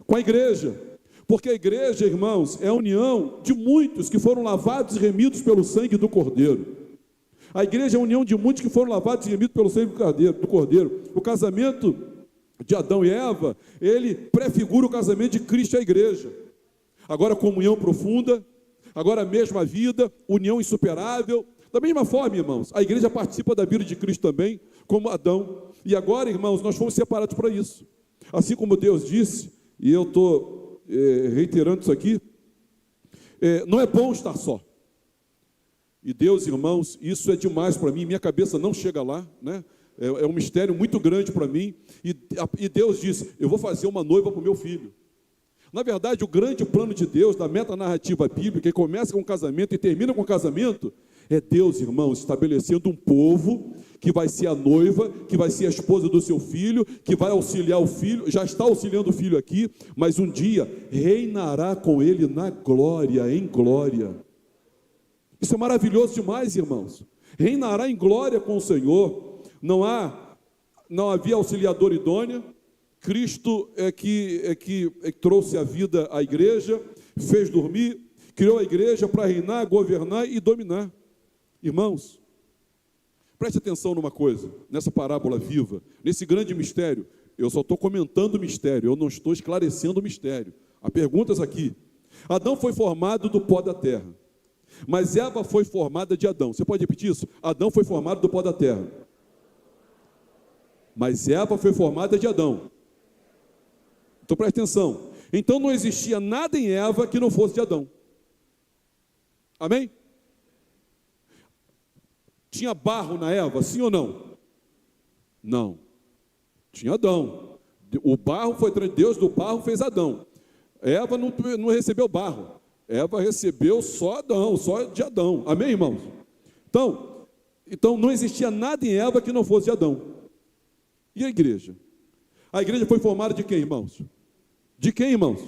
com a igreja, porque a igreja, irmãos, é a união de muitos que foram lavados e remidos pelo sangue do Cordeiro. A igreja é a união de muitos que foram lavados e remidos pelo sangue do Cordeiro. O casamento de Adão e Eva, ele prefigura o casamento de Cristo e a igreja. Agora comunhão profunda, agora a mesma vida, união insuperável. Da mesma forma, irmãos, a igreja participa da vida de Cristo também, como Adão. E agora, irmãos, nós fomos separados para isso. Assim como Deus disse, e eu estou reiterando isso aqui, não é bom estar só. E Deus, irmãos, isso é demais para mim, minha cabeça não chega lá, né? É um mistério muito grande para mim. E Deus disse, eu vou fazer uma noiva para o meu filho. Na verdade, o grande plano de Deus, da metanarrativa bíblica, que começa com o casamento e termina com o casamento, é Deus, irmãos, estabelecendo um povo que vai ser a noiva, que vai ser a esposa do seu filho, que vai auxiliar o filho, já está auxiliando o filho aqui, mas um dia reinará com ele na glória, em glória. Isso é maravilhoso demais, irmãos. Reinará em glória com o Senhor. Não havia auxiliadora idônea. Cristo é que trouxe a vida à igreja, fez dormir, criou a igreja para reinar, governar e dominar. Irmãos, preste atenção numa coisa, nessa parábola viva, nesse grande mistério. Eu só estou comentando o mistério, eu não estou esclarecendo o mistério. Há perguntas aqui. Adão foi formado do pó da terra, mas Eva foi formada de Adão. Você pode repetir isso? Adão foi formado do pó da terra, mas Eva foi formada de Adão. Então presta atenção. Então não existia nada em Eva que não fosse de Adão. Amém? Tinha barro na Eva, sim ou não? Não. Tinha Adão. O barro foi, Deus do barro fez Adão. Eva não recebeu barro. Eva recebeu só Adão, só de Adão. Amém, irmãos? Então não existia nada em Eva que não fosse de Adão. E a igreja? A igreja foi formada de quem, irmãos? De quem, irmãos?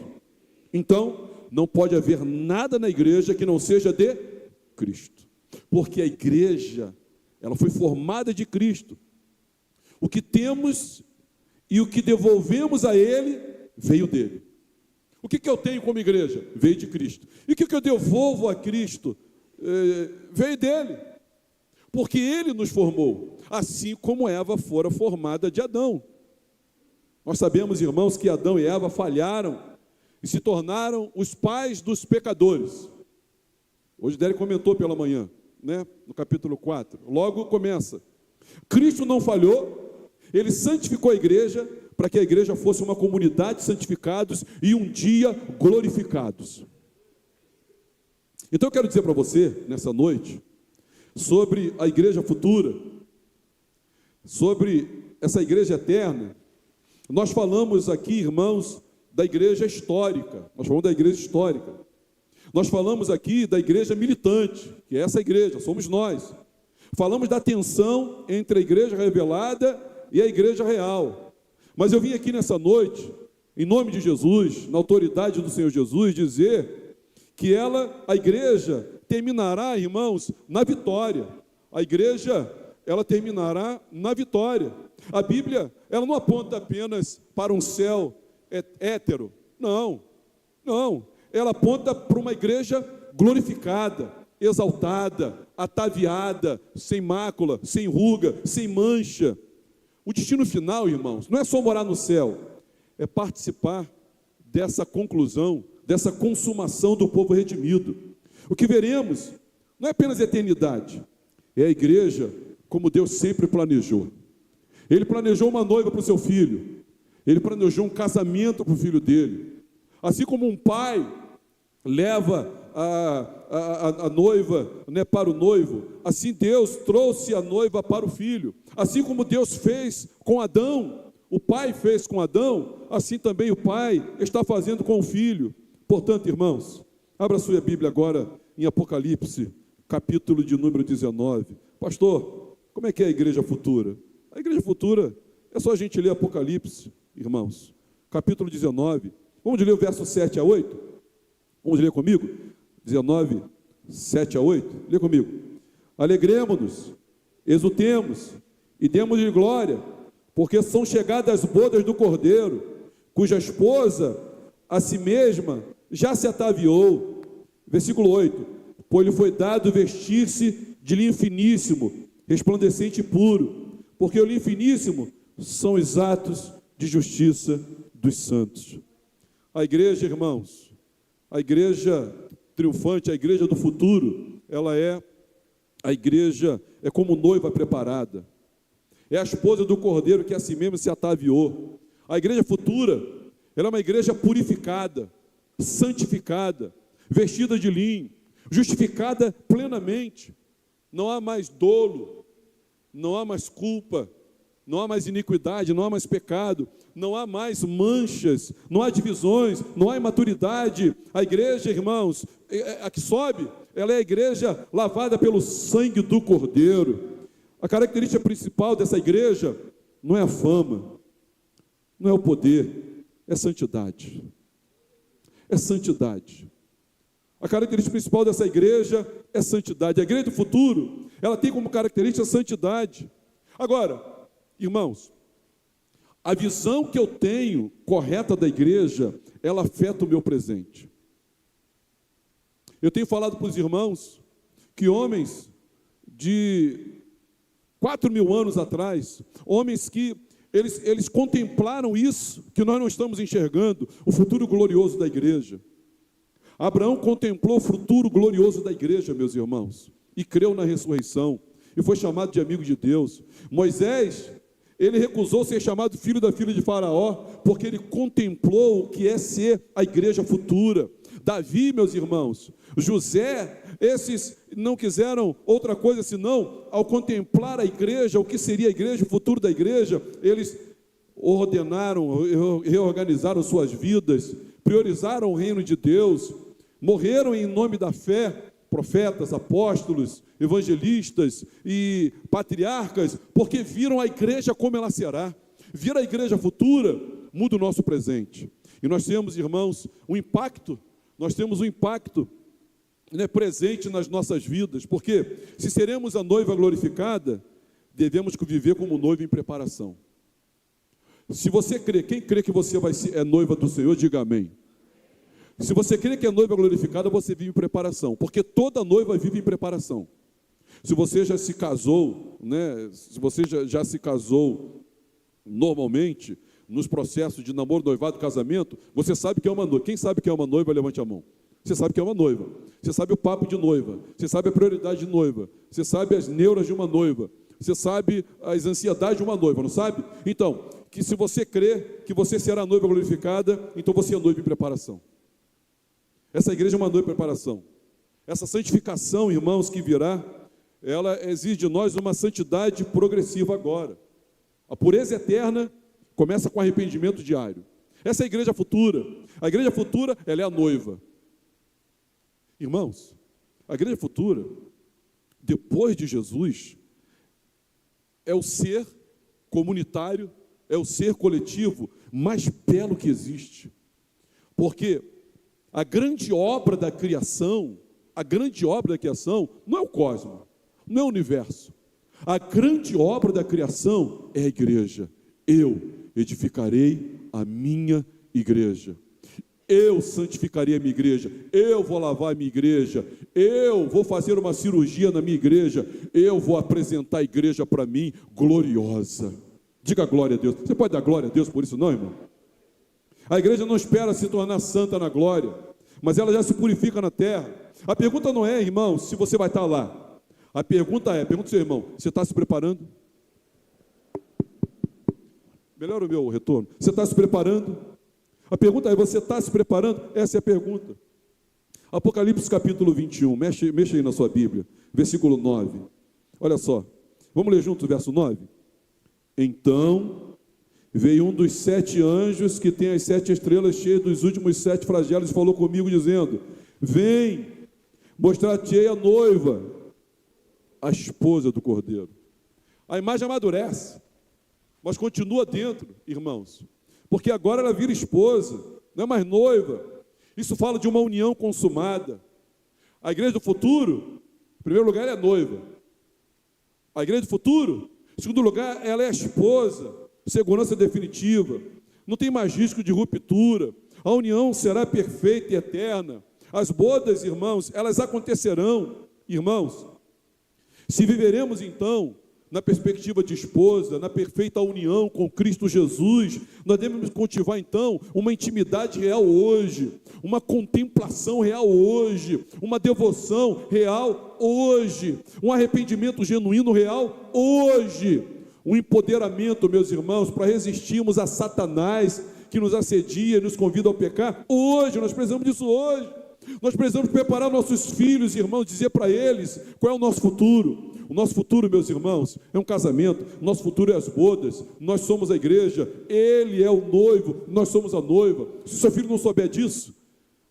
Então, não pode haver nada na igreja que não seja de Cristo. Porque a igreja, ela foi formada de Cristo. O que temos e o que devolvemos a Ele, veio dele. O que eu tenho como igreja? Veio de Cristo. E o que eu devolvo a Cristo? Veio dele. Porque ele nos formou, assim como Eva fora formada de Adão. Nós sabemos, irmãos, que Adão e Eva falharam e se tornaram os pais dos pecadores. Hoje Délio comentou pela manhã, né, no capítulo 4. Logo começa. Cristo não falhou, ele santificou a igreja para que a igreja fosse uma comunidade de santificados e um dia glorificados. Então eu quero dizer para você, nessa noite, sobre a igreja futura, sobre essa igreja eterna. Nós falamos aqui, irmãos, da igreja histórica, nós falamos da igreja histórica. Nós falamos aqui da igreja militante, que é essa igreja, somos nós. Falamos da tensão entre a igreja revelada e a igreja real. Mas eu vim aqui nessa noite, em nome de Jesus, na autoridade do Senhor Jesus, dizer que a igreja, terminará, irmãos, na vitória. A igreja, ela terminará na vitória. A Bíblia, ela não aponta apenas para um céu hétero. Não. Ela aponta para uma igreja glorificada, exaltada, ataviada, sem mácula, sem ruga, sem mancha. O destino final, irmãos, não é só morar no céu, é participar dessa conclusão, dessa consumação do povo redimido. O que veremos não é apenas eternidade, é a igreja como Deus sempre planejou. Ele planejou uma noiva para o seu filho, ele planejou um casamento para o filho dele. Assim como um pai leva a noiva, né, para o noivo, assim Deus trouxe a noiva para o filho. Assim como Deus fez com Adão, o pai fez com Adão, assim também o pai está fazendo com o filho. Portanto, irmãos, abra sua Bíblia agora em Apocalipse, capítulo de número 19. Pastor, como é que é a igreja futura? A igreja futura é só a gente ler Apocalipse, irmãos, capítulo 19. Vamos ler o verso 7 a 8? Vamos ler comigo? 19, 7 a 8. Lê comigo. Alegremo-nos, exultemos e demos-lhe glória, porque são chegadas as bodas do Cordeiro, cuja esposa a si mesma já se ataviou. Versículo 8. Pois lhe foi dado vestir-se de linho finíssimo, resplandecente e puro, porque o linho finíssimo são os atos de justiça dos santos. A igreja, irmãos, a igreja triunfante, a igreja do futuro, ela é a igreja, é como noiva preparada. É a esposa do Cordeiro que a si mesmo se ataviou. A igreja futura, ela é uma igreja purificada, santificada, vestida de linho, justificada plenamente. Não há mais dolo, não há mais culpa, não há mais iniquidade, não há mais pecado, não há mais manchas, não há divisões, não há imaturidade. A igreja, irmãos, a que sobe, ela é a igreja lavada pelo sangue do Cordeiro. A característica principal dessa igreja não é a fama, não é o poder, é santidade. É santidade. A característica principal dessa igreja é santidade. A igreja do futuro, ela tem como característica a santidade. Agora, irmãos, a visão que eu tenho correta da igreja, ela afeta o meu presente. Eu tenho falado para os irmãos que homens de 4.000 anos atrás, homens que eles contemplaram isso, que nós não estamos enxergando, o futuro glorioso da igreja. Abraão contemplou o futuro glorioso da igreja, meus irmãos, e creu na ressurreição, e foi chamado de amigo de Deus. Moisés, ele recusou ser chamado filho da filha de Faraó, porque ele contemplou o que é ser a igreja futura. Davi, meus irmãos, José, esses não quiseram outra coisa senão, ao contemplar a igreja, o que seria a igreja, o futuro da igreja, eles ordenaram, reorganizaram suas vidas, priorizaram o reino de Deus, morreram em nome da fé, profetas, apóstolos, evangelistas e patriarcas, porque viram a igreja como ela será. Vir a igreja futura muda o nosso presente. E nós temos, irmãos, um impacto, né, presente nas nossas vidas, porque se seremos a noiva glorificada, devemos viver como noiva em preparação. Se você crê, quem crê que você é noiva do Senhor, diga amém. Se você crê que a noiva glorificada, você vive em preparação, porque toda noiva vive em preparação. Se você já se casou, né? Se você já se casou normalmente, nos processos de namoro, noivado, casamento, você sabe que é uma noiva. Quem sabe que é uma noiva, levante a mão. Você sabe que é uma noiva. Você sabe o papo de noiva. Você sabe a prioridade de noiva. Você sabe as neuras de uma noiva. Você sabe as ansiedades de uma noiva, não sabe? Então, que se você crê que você será noiva glorificada, então você é noiva em preparação. Essa igreja é uma noiva em preparação. Essa santificação, irmãos, que virá, ela exige de nós uma santidade progressiva agora. A pureza eterna começa com arrependimento diário. Essa é a igreja futura. A igreja futura, ela é a noiva. Irmãos, a igreja futura, depois de Jesus, é o ser comunitário, é o ser coletivo mais belo que existe. Porque a grande obra da criação não é o cosmos, não é o universo. A grande obra da criação é a igreja. Eu edificarei a minha igreja. Eu santificarei a minha igreja. Eu vou lavar a minha igreja. Eu vou fazer uma cirurgia na minha igreja. Eu vou apresentar a igreja para mim gloriosa. Diga glória a Deus. Você pode dar glória a Deus por isso não, irmão? A igreja não espera se tornar santa na glória, mas ela já se purifica na terra. A pergunta não é, irmão, se você vai estar lá. A pergunta é, pergunta ao seu irmão, você está se preparando? Melhora o meu retorno. Você está se preparando? A pergunta é, você está se preparando? Essa é a pergunta. Apocalipse capítulo 21, mexe aí na sua Bíblia, versículo 9. Olha só, vamos ler juntos o verso 9? Então veio um dos 7 anjos que tem as 7 estrelas cheias dos últimos 7 flagelos e falou comigo dizendo, vem, mostrar-te-ei a noiva, a esposa do Cordeiro. A imagem amadurece, mas continua dentro, irmãos, porque agora ela vira esposa, não é mais noiva. Isso fala de uma união consumada. A igreja do futuro, em primeiro lugar, é noiva. A igreja do futuro, em segundo lugar, ela é a esposa, segurança definitiva. Não tem mais risco de ruptura. A união será perfeita e eterna. As bodas, irmãos, elas acontecerão, irmãos. Se viveremos, então, na perspectiva de esposa, na perfeita união com Cristo Jesus, nós devemos cultivar, então, uma intimidade real hoje, uma contemplação real hoje, uma devoção real hoje, um arrependimento genuíno real hoje, um empoderamento, meus irmãos, para resistirmos a Satanás, que nos assedia e nos convida ao pecar, hoje, nós precisamos disso hoje. Nós precisamos preparar nossos filhos, irmãos, dizer para eles qual é o nosso futuro. O nosso futuro, meus irmãos, é um casamento. O nosso futuro é as bodas. Nós somos a igreja, ele é o noivo, nós somos a noiva. Se seu filho não souber disso,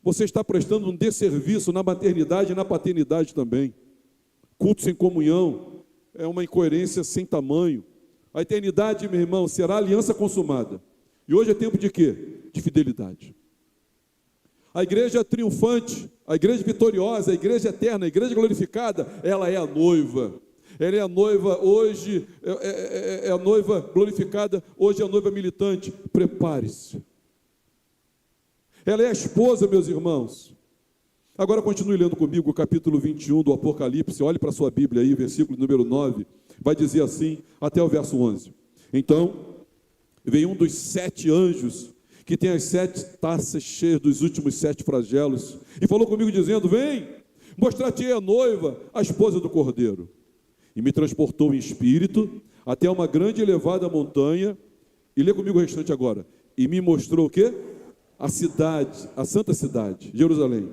você está prestando um desserviço na maternidade e na paternidade também. Culto sem comunhão é uma incoerência sem tamanho. A eternidade, meu irmão, será aliança consumada. E hoje é tempo de quê? De fidelidade. A igreja triunfante, a igreja vitoriosa, a igreja eterna, a igreja glorificada, ela é a noiva. Ela é a noiva hoje, é a noiva glorificada, hoje é a noiva militante. Prepare-se. Ela é a esposa, meus irmãos. Agora continue lendo comigo o capítulo 21 do Apocalipse. Olhe para a sua Bíblia aí, versículo número 9. Vai dizer assim, até o verso 11. Então, veio um dos 7 anjos, que tem as 7 taças cheias dos últimos 7 flagelos, e falou comigo dizendo, vem, mostrar-te-ei a noiva, a esposa do Cordeiro. E me transportou em espírito até uma grande e elevada montanha, e lê comigo o restante agora, e me mostrou o quê? A cidade, a santa cidade, Jerusalém,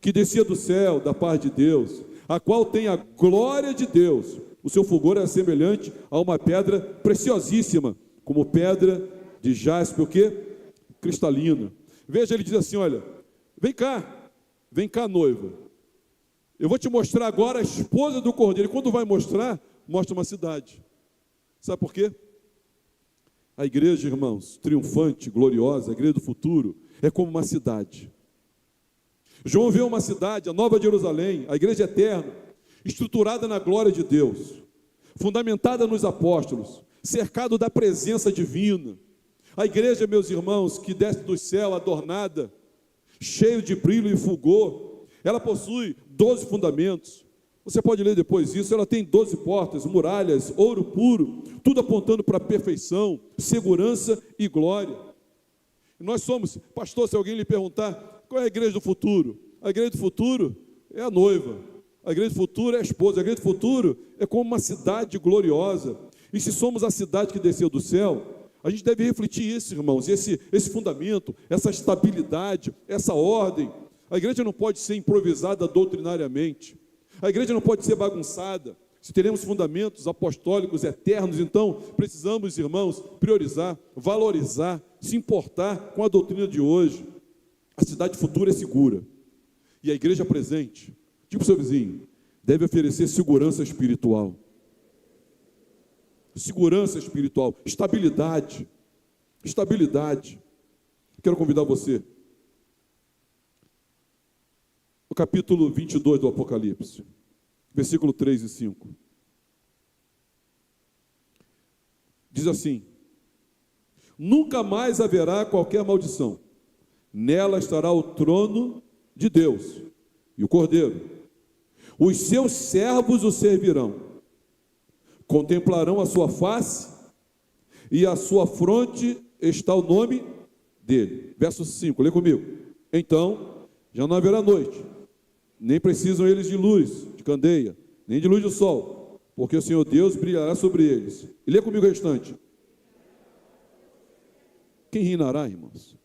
que descia do céu, da parte de Deus, a qual tem a glória de Deus. O seu fulgor é semelhante a uma pedra preciosíssima, como pedra de jaspe, o quê? Cristalina. Veja, ele diz assim, olha, vem cá noiva, eu vou te mostrar agora a esposa do Cordeiro. E quando vai mostrar, mostra uma cidade. Sabe por quê? A igreja, irmãos, triunfante, gloriosa, a igreja do futuro, é como uma cidade. João vê uma cidade, a Nova Jerusalém, a igreja eterna, estruturada na glória de Deus, fundamentada nos apóstolos, cercado da presença divina. A igreja, meus irmãos, que desce do céu adornada, cheio de brilho e fulgor. Ela possui 12 fundamentos. Você pode ler depois isso. Ela tem 12 portas, muralhas, ouro puro, tudo apontando para a perfeição, segurança e glória. E nós somos, pastor, se alguém lhe perguntar, qual é a igreja do futuro? A igreja do futuro é a noiva. A igreja do futuro é a esposa. A igreja do futuro é como uma cidade gloriosa. E se somos a cidade que desceu do céu, a gente deve refletir isso, irmãos, esse fundamento, essa estabilidade, essa ordem. A igreja não pode ser improvisada doutrinariamente. A igreja não pode ser bagunçada. Se teremos fundamentos apostólicos eternos, então precisamos, irmãos, priorizar, valorizar, se importar com a doutrina de hoje. A cidade futura é segura. E a igreja presente, tipo seu vizinho, deve oferecer segurança espiritual. Segurança espiritual, estabilidade. Estabilidade. Quero convidar você. O capítulo 22 do Apocalipse, versículo 3 e 5. Diz assim: nunca mais haverá qualquer maldição. Nela estará o trono de Deus e o Cordeiro. Os seus servos o servirão. Contemplarão a sua face e à sua fronte está o nome dele. Verso 5, lê comigo. Então, já não haverá noite, nem precisam eles de luz, de candeia, nem de luz do sol, porque o Senhor Deus brilhará sobre eles. E lê comigo o restante. Quem reinará, irmãos?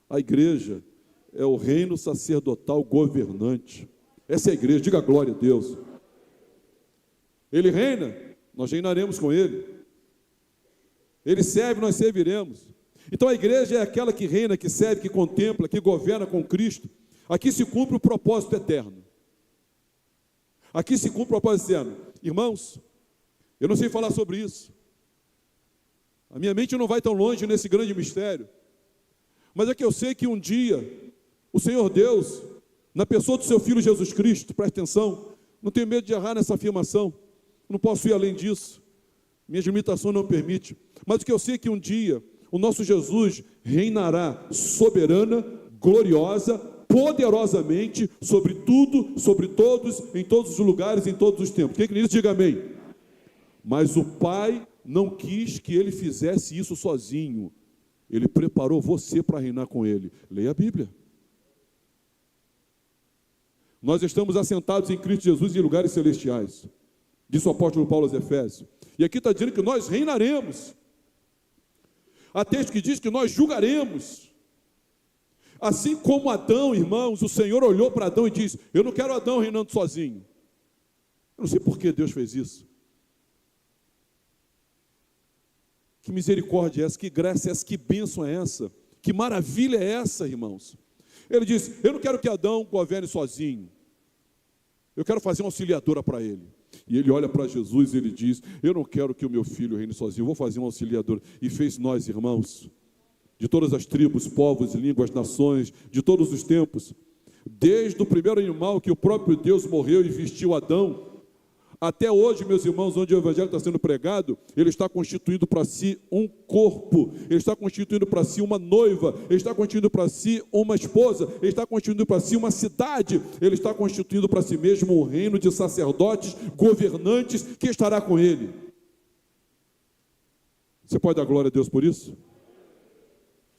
A igreja é o reino sacerdotal governante. Essa é a igreja, diga glória a Deus. Ele reina, nós reinaremos com ele. Ele serve, nós serviremos. Então a igreja é aquela que reina, que serve, que contempla, que governa com Cristo. Aqui se cumpre o propósito eterno. Aqui se cumpre o propósito eterno. Irmãos, eu não sei falar sobre isso. A minha mente não vai tão longe nesse grande mistério. Mas é que eu sei que um dia, o Senhor Deus, na pessoa do seu Filho Jesus Cristo, presta atenção, não tenho medo de errar nessa afirmação, não posso ir além disso, minhas limitações não permitem, mas o que eu sei é que um dia, o nosso Jesus reinará soberana, gloriosa, poderosamente, sobre tudo, sobre todos, em todos os lugares, em todos os tempos. Quem crê nisso, diga amém. Mas o Pai não quis que ele fizesse isso sozinho. Ele preparou você para reinar com ele. Leia a Bíblia. Nós estamos assentados em Cristo Jesus em lugares celestiais. Disse o apóstolo Paulo aos Efésios. E aqui está dizendo que nós reinaremos. Há texto que diz que nós julgaremos. Assim como Adão, irmãos, o Senhor olhou para Adão e disse: eu não quero Adão reinando sozinho. Eu não sei por que Deus fez isso. Que misericórdia é essa, que graça é essa, que bênção é essa, que maravilha é essa, irmãos. Ele disse: eu não quero que Adão governe sozinho, eu quero fazer uma auxiliadora para ele. E ele olha para Jesus e ele diz: eu não quero que o meu filho reine sozinho, eu vou fazer uma auxiliadora. E fez nós, irmãos, de todas as tribos, povos, línguas, nações, de todos os tempos, desde o primeiro animal que o próprio Deus morreu e vestiu Adão, até hoje, meus irmãos, onde o evangelho está sendo pregado, ele está constituindo para si um corpo, ele está constituindo para si uma noiva, ele está constituindo para si uma esposa, ele está constituindo para si uma cidade, ele está constituindo para si mesmo um reino de sacerdotes, governantes, que estará com ele. Você pode dar glória a Deus por isso?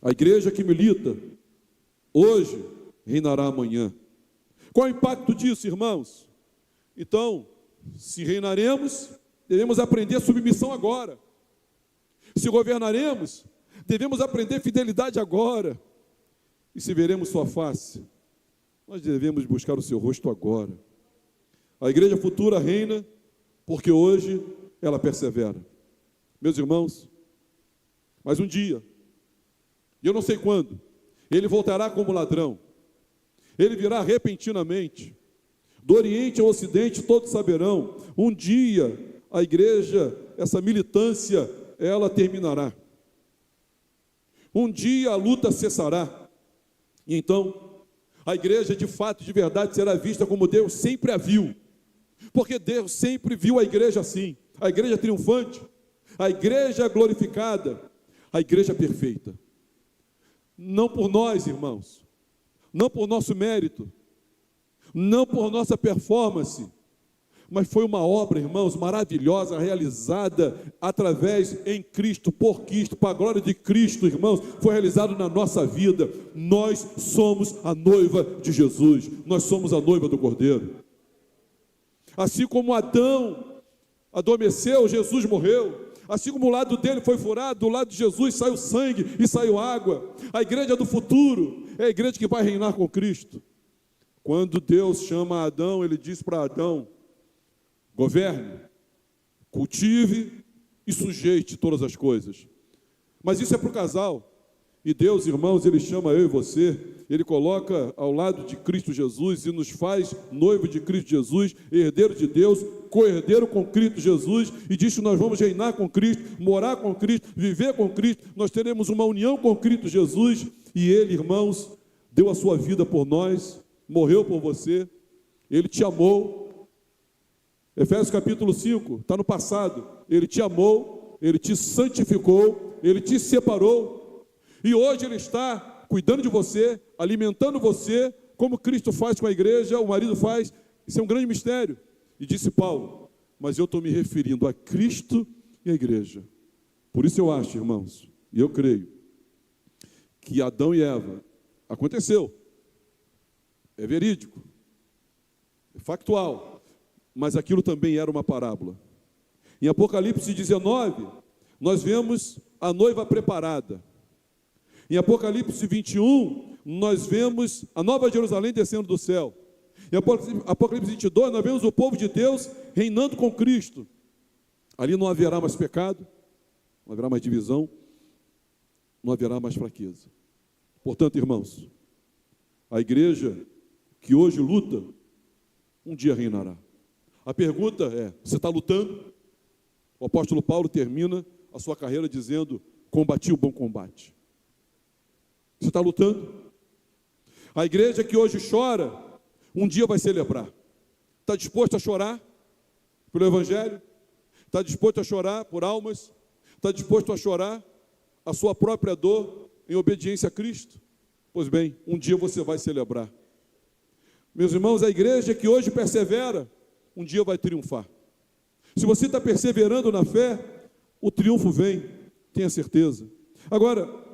A igreja que milita hoje reinará amanhã. Qual é o impacto disso, irmãos? Então, se reinaremos, devemos aprender submissão agora. Se governaremos, devemos aprender fidelidade agora. E se veremos sua face, nós devemos buscar o seu rosto agora. A igreja futura reina, porque hoje ela persevera. Meus irmãos, mas um dia, e eu não sei quando, ele voltará como ladrão. Ele virá repentinamente. Do Oriente ao Ocidente, todos saberão, um dia a igreja, essa militância, ela terminará. Um dia a luta cessará. E então, a igreja de fato, de verdade, será vista como Deus sempre a viu. Porque Deus sempre viu a igreja assim. A igreja triunfante, a igreja glorificada, a igreja perfeita. Não por nós, irmãos, não por nosso mérito, não por nossa performance, mas foi uma obra, irmãos, maravilhosa, realizada através em Cristo, por Cristo, para a glória de Cristo, irmãos, foi realizado na nossa vida. Nós somos a noiva de Jesus, nós somos a noiva do Cordeiro. Assim como Adão adormeceu, Jesus morreu. Assim como o lado dele foi furado, do lado de Jesus saiu sangue e saiu água. A igreja do futuro é a igreja que vai reinar com Cristo. Quando Deus chama Adão, ele diz para Adão: governe, cultive e sujeite todas as coisas. Mas isso é para o casal. E Deus, irmãos, Ele chama eu e você, Ele coloca ao lado de Cristo Jesus e nos faz noivo de Cristo Jesus, herdeiro de Deus, co-herdeiro com Cristo Jesus, e diz que nós vamos reinar com Cristo, morar com Cristo, viver com Cristo. Nós teremos uma união com Cristo Jesus, e Ele, irmãos, deu a sua vida por nós, morreu por você, Ele te amou. Efésios capítulo 5, está no passado. Ele te amou, Ele te santificou, Ele te separou, e hoje Ele está cuidando de você, alimentando você, como Cristo faz com a igreja, o marido faz. Isso é um grande mistério. E disse Paulo: mas eu estou me referindo a Cristo e a igreja. Por isso eu acho, irmãos, e eu creio, que Adão e Eva, aconteceu, é verídico, é factual, mas aquilo também era uma parábola. Em Apocalipse 19, nós vemos a noiva preparada. Em Apocalipse 21, nós vemos a Nova Jerusalém descendo do céu. Em Apocalipse 22, nós vemos o povo de Deus reinando com Cristo. Ali não haverá mais pecado, não haverá mais divisão, não haverá mais fraqueza. Portanto, irmãos, a igreja que hoje luta, um dia reinará. A pergunta é: você está lutando? O apóstolo Paulo termina a sua carreira dizendo: combati o bom combate. Você está lutando? A igreja que hoje chora, um dia vai celebrar. Está disposto a chorar pelo Evangelho? Está disposto a chorar por almas? Está disposto a chorar a sua própria dor em obediência a Cristo? Pois bem, um dia você vai celebrar. Meus irmãos, a igreja que hoje persevera, um dia vai triunfar. Se você está perseverando na fé, o triunfo vem, tenha certeza. Agora,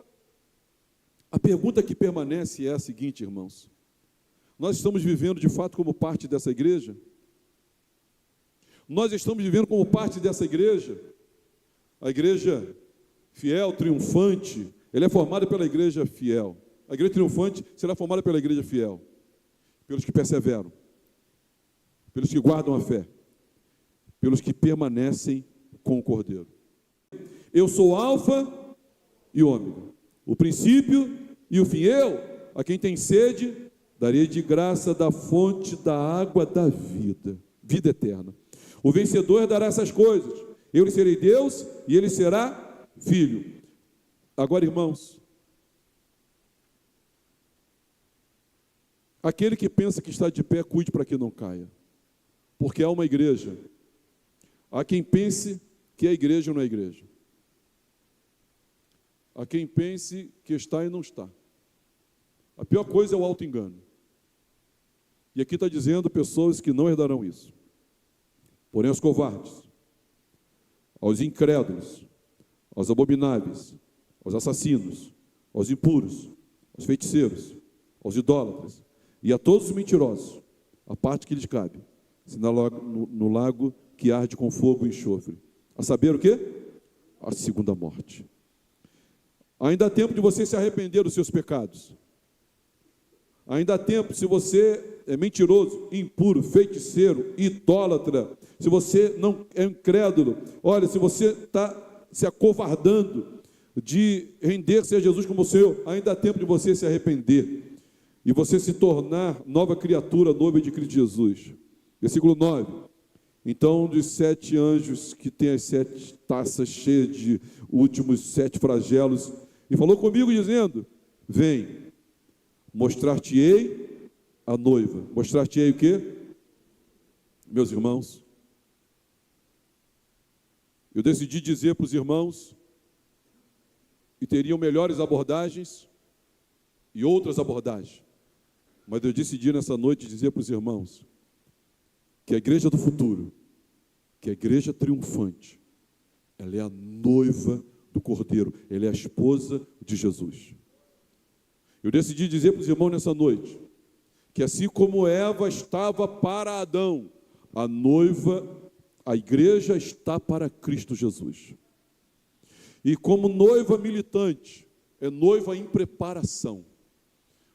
a pergunta que permanece é a seguinte, irmãos: nós estamos vivendo de fato como parte dessa igreja? Nós estamos vivendo como parte dessa igreja? A igreja fiel, triunfante, ela é formada pela igreja fiel. A igreja triunfante será formada pela igreja fiel, pelos que perseveram, pelos que guardam a fé, pelos que permanecem com o Cordeiro. Eu sou Alfa e Ômega, o princípio e o fim. Eu, a quem tem sede, darei de graça da fonte da água da vida, vida eterna. O vencedor herdará essas coisas. Eu lhe serei Deus e ele será filho. Agora, irmãos, aquele que pensa que está de pé, cuide para que não caia, porque há uma igreja. Há quem pense que a igreja não é igreja. Há quem pense que está e não está. A pior coisa é o auto-engano. E aqui está dizendo pessoas que não herdarão isso. Porém, aos covardes, aos incrédulos, aos abomináveis, aos assassinos, aos impuros, aos feiticeiros, aos idólatras e a todos os mentirosos, a parte que lhes cabe, no lago que arde com fogo e enxofre. A saber o quê? A segunda morte. Ainda há tempo de você se arrepender dos seus pecados. Ainda há tempo, se você é mentiroso, impuro, feiticeiro, idólatra, se você não é incrédulo, olha, se você está se acovardando de render-se a Jesus como Senhor, ainda há tempo de você se arrepender e você se tornar nova criatura, noiva de Cristo Jesus. Versículo 9. Então, um dos 7 anjos que tem as 7 taças cheias de últimos 7 flagelos, e falou comigo dizendo: vem, mostrar-te-ei a noiva. Mostrar-te-ei o quê? Meus irmãos, eu decidi dizer para os irmãos que teriam melhores abordagens e outras abordagens, Mas eu decidi nessa noite dizer para os irmãos que a igreja do futuro, que a igreja triunfante, ela é a noiva do Cordeiro, ela é a esposa de Jesus. Eu decidi dizer para os irmãos nessa noite que assim como Eva estava para Adão, a noiva, a igreja está para Cristo Jesus. E como noiva militante, é noiva em preparação.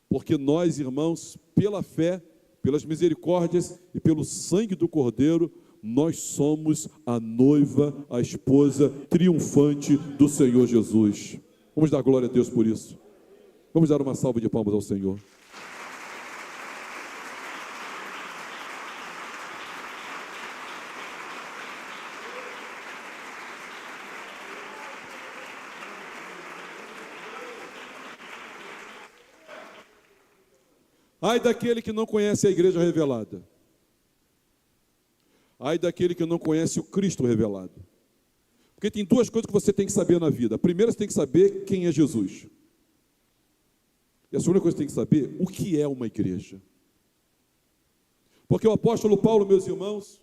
Porque nós, irmãos, pela fé, pelas misericórdias e pelo sangue do Cordeiro, nós somos a noiva, a esposa triunfante do Senhor Jesus. Vamos dar glória a Deus por isso. Vamos dar uma salva de palmas ao Senhor. Ai daquele que não conhece a igreja revelada. Ai daquele que não conhece o Cristo revelado. Porque tem duas coisas que você tem que saber na vida. A primeira, você tem que saber quem é Jesus. E a segunda coisa que você tem que saber, o que é uma igreja. Porque o apóstolo Paulo, meus irmãos,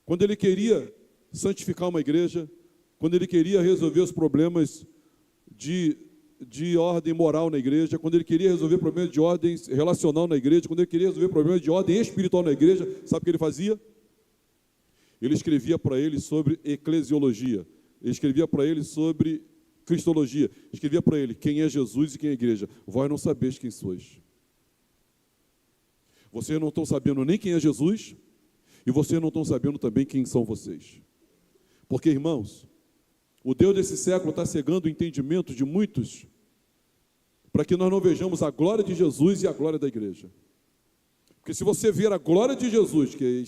quando ele queria santificar uma igreja, quando ele queria resolver os problemas de ordem moral na igreja, quando ele queria resolver problemas de ordem relacional na igreja, quando ele queria resolver problemas de ordem espiritual na igreja, sabe o que ele fazia? Ele escrevia para ele sobre eclesiologia, ele escrevia para ele sobre cristologia, escrevia para ele quem é Jesus e quem é a igreja. Vós não sabeis quem sois. Vocês não estão sabendo nem quem é Jesus e vocês não estão sabendo também quem são vocês. Porque, irmãos, o Deus desse século está cegando o entendimento de muitos para que nós não vejamos a glória de Jesus e a glória da igreja. Porque se você ver a glória de Jesus, que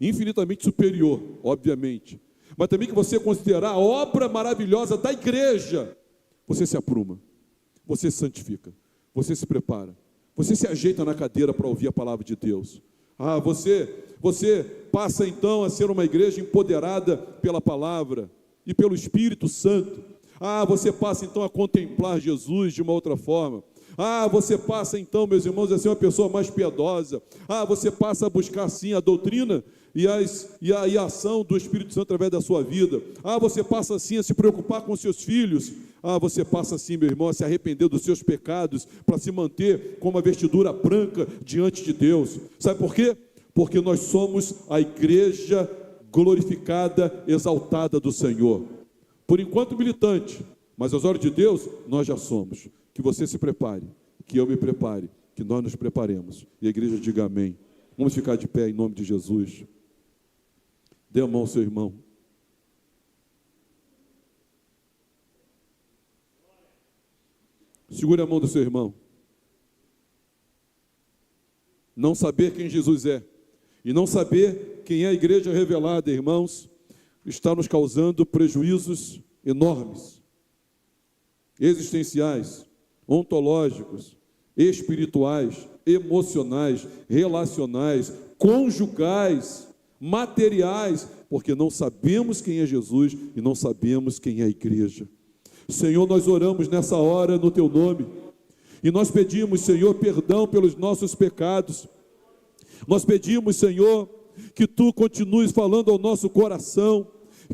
é infinitamente superior, obviamente, mas também que você considerar a obra maravilhosa da igreja, você se apruma, você se santifica, você se prepara, você se ajeita na cadeira para ouvir a palavra de Deus. Você passa então a ser uma igreja empoderada pela palavra e pelo Espírito Santo. Você passa então a contemplar Jesus de uma outra forma. Você passa então, meus irmãos, a ser uma pessoa mais piedosa. Você passa a buscar sim a doutrina e a ação do Espírito Santo através da sua vida. Você passa assim a se preocupar com seus filhos. Você passa assim, meu irmão, a se arrepender dos seus pecados para se manter com uma vestidura branca diante de Deus. Sabe por quê? Porque nós somos a igreja glorificada, exaltada do Senhor. Por enquanto militante, mas aos olhos de Deus, nós já somos. Que você se prepare, que eu me prepare, que nós nos preparemos. E a igreja diga amém. Vamos ficar de pé em nome de Jesus. Dê a mão ao seu irmão. Segure a mão do seu irmão. Não saber quem Jesus é e não saber quem é a igreja revelada, irmãos, está nos causando prejuízos enormes, existenciais, ontológicos, espirituais, emocionais, relacionais, conjugais, materiais, porque não sabemos quem é Jesus e não sabemos quem é a igreja. Senhor, nós oramos nessa hora no Teu nome e nós pedimos, Senhor, perdão pelos nossos pecados. Nós pedimos, Senhor, que Tu continues falando ao nosso coração,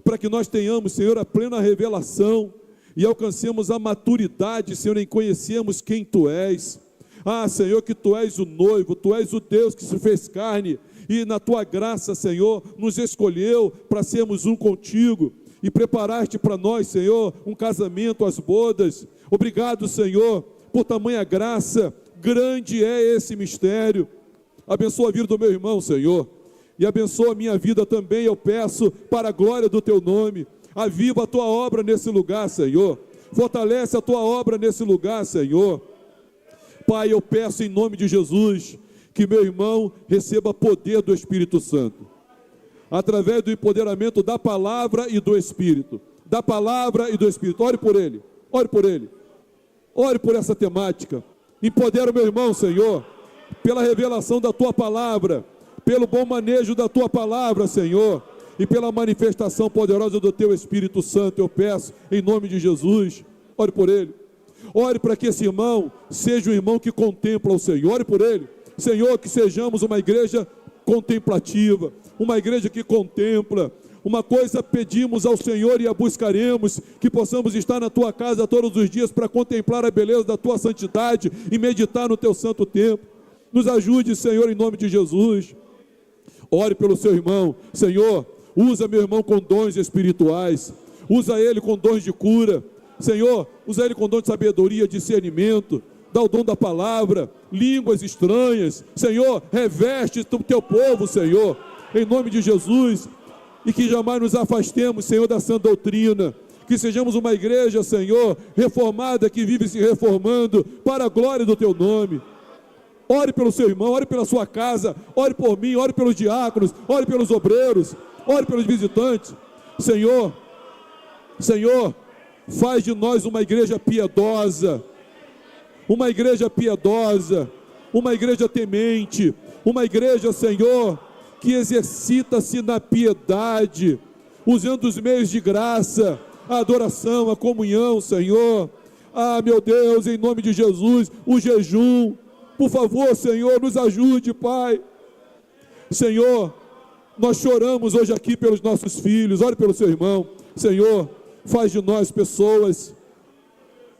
para que nós tenhamos, Senhor, a plena revelação e alcancemos a maturidade, Senhor, em conhecermos quem Tu és. Senhor, que Tu és o noivo, Tu és o Deus que se fez carne e na Tua graça, Senhor, nos escolheu para sermos um contigo e preparaste para nós, Senhor, um casamento, as bodas. Obrigado, Senhor, por tamanha graça, grande é esse mistério. Abençoa a vida do meu irmão, Senhor, e abençoa a minha vida também, eu peço, para a glória do Teu nome. Aviva a Tua obra nesse lugar, Senhor. Fortalece a Tua obra nesse lugar, Senhor. Pai, eu peço em nome de Jesus, que meu irmão receba poder do Espírito Santo, através do empoderamento da palavra e do Espírito. Da palavra e do Espírito. Ore por ele, ore por ele. Ore por essa temática. Empodera o meu irmão, Senhor, pela revelação da Tua palavra, pelo bom manejo da Tua palavra, Senhor, e pela manifestação poderosa do Teu Espírito Santo, eu peço, em nome de Jesus. Ore por ele. Ore para que esse irmão seja um irmão que contempla o Senhor. Ore por ele. Senhor, que sejamos uma igreja contemplativa, uma igreja que contempla. Uma coisa pedimos ao Senhor e a buscaremos, que possamos estar na Tua casa todos os dias para contemplar a beleza da Tua santidade e meditar no Teu santo tempo. Nos ajude, Senhor, em nome de Jesus. Ore pelo seu irmão. Senhor, usa meu irmão com dons espirituais, usa ele com dons de cura. Senhor, usa ele com dom de sabedoria, discernimento, dá o dom da palavra, línguas estranhas. Senhor, reveste o teu povo, Senhor, em nome de Jesus, e que jamais nos afastemos, Senhor, da sã doutrina, que sejamos uma igreja, Senhor, reformada, que vive se reformando para a glória do teu nome. Ore pelo seu irmão, ore pela sua casa, ore por mim, ore pelos diáconos, ore pelos obreiros, ore pelos visitantes. Senhor, faz de nós uma igreja piedosa, uma igreja temente, uma igreja, Senhor, que exercita-se na piedade, usando os meios de graça, a adoração, a comunhão, Senhor. Ah, meu Deus, em nome de Jesus, o jejum. Por favor, Senhor, nos ajude, Pai. Senhor, nós choramos hoje aqui pelos nossos filhos. Ore pelo seu irmão. Senhor, faz de nós pessoas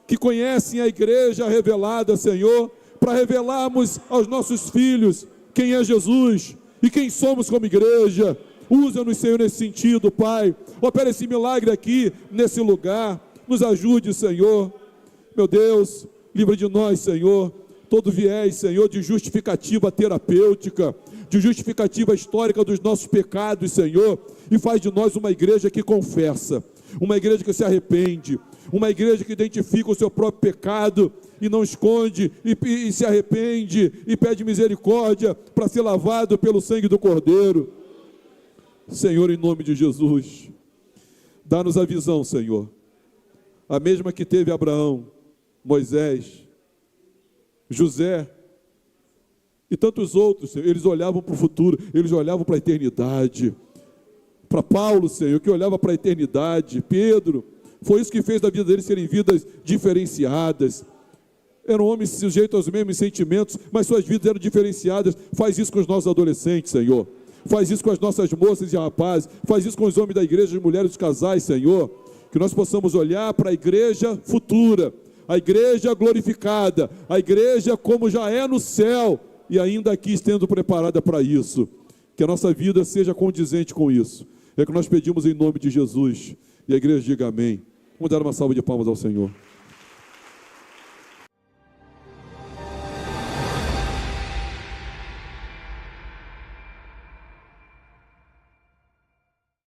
que conhecem a igreja revelada, Senhor, para revelarmos aos nossos filhos quem é Jesus e quem somos como igreja. Usa-nos, Senhor, nesse sentido, Pai. Opera esse milagre aqui, nesse lugar. Nos ajude, Senhor. Meu Deus, livra de nós, Senhor, todo viés, Senhor, de justificativa terapêutica, de justificativa histórica dos nossos pecados, Senhor, e faz de nós uma igreja que confessa, uma igreja que se arrepende, uma igreja que identifica o seu próprio pecado e não esconde, e se arrepende e pede misericórdia para ser lavado pelo sangue do Cordeiro. Senhor, em nome de Jesus, dá-nos a visão, Senhor, a mesma que teve Abraão, Moisés, José e tantos outros, Senhor. Eles olhavam para o futuro, eles olhavam para a eternidade. Para Paulo, Senhor, que olhava para a eternidade. Pedro, foi isso que fez da vida deles serem vidas diferenciadas. Eram homens sujeitos aos mesmos sentimentos, mas suas vidas eram diferenciadas. Faz isso com os nossos adolescentes, Senhor. Faz isso com as nossas moças e rapazes. Faz isso com os homens da igreja, as mulheres, os casais, Senhor. Que nós possamos olhar para a igreja futura, a igreja glorificada, a igreja como já é no céu, e ainda aqui estando preparada para isso. Que a nossa vida seja condizente com isso. É que nós pedimos em nome de Jesus. E a igreja diga amém. Vamos dar uma salva de palmas ao Senhor.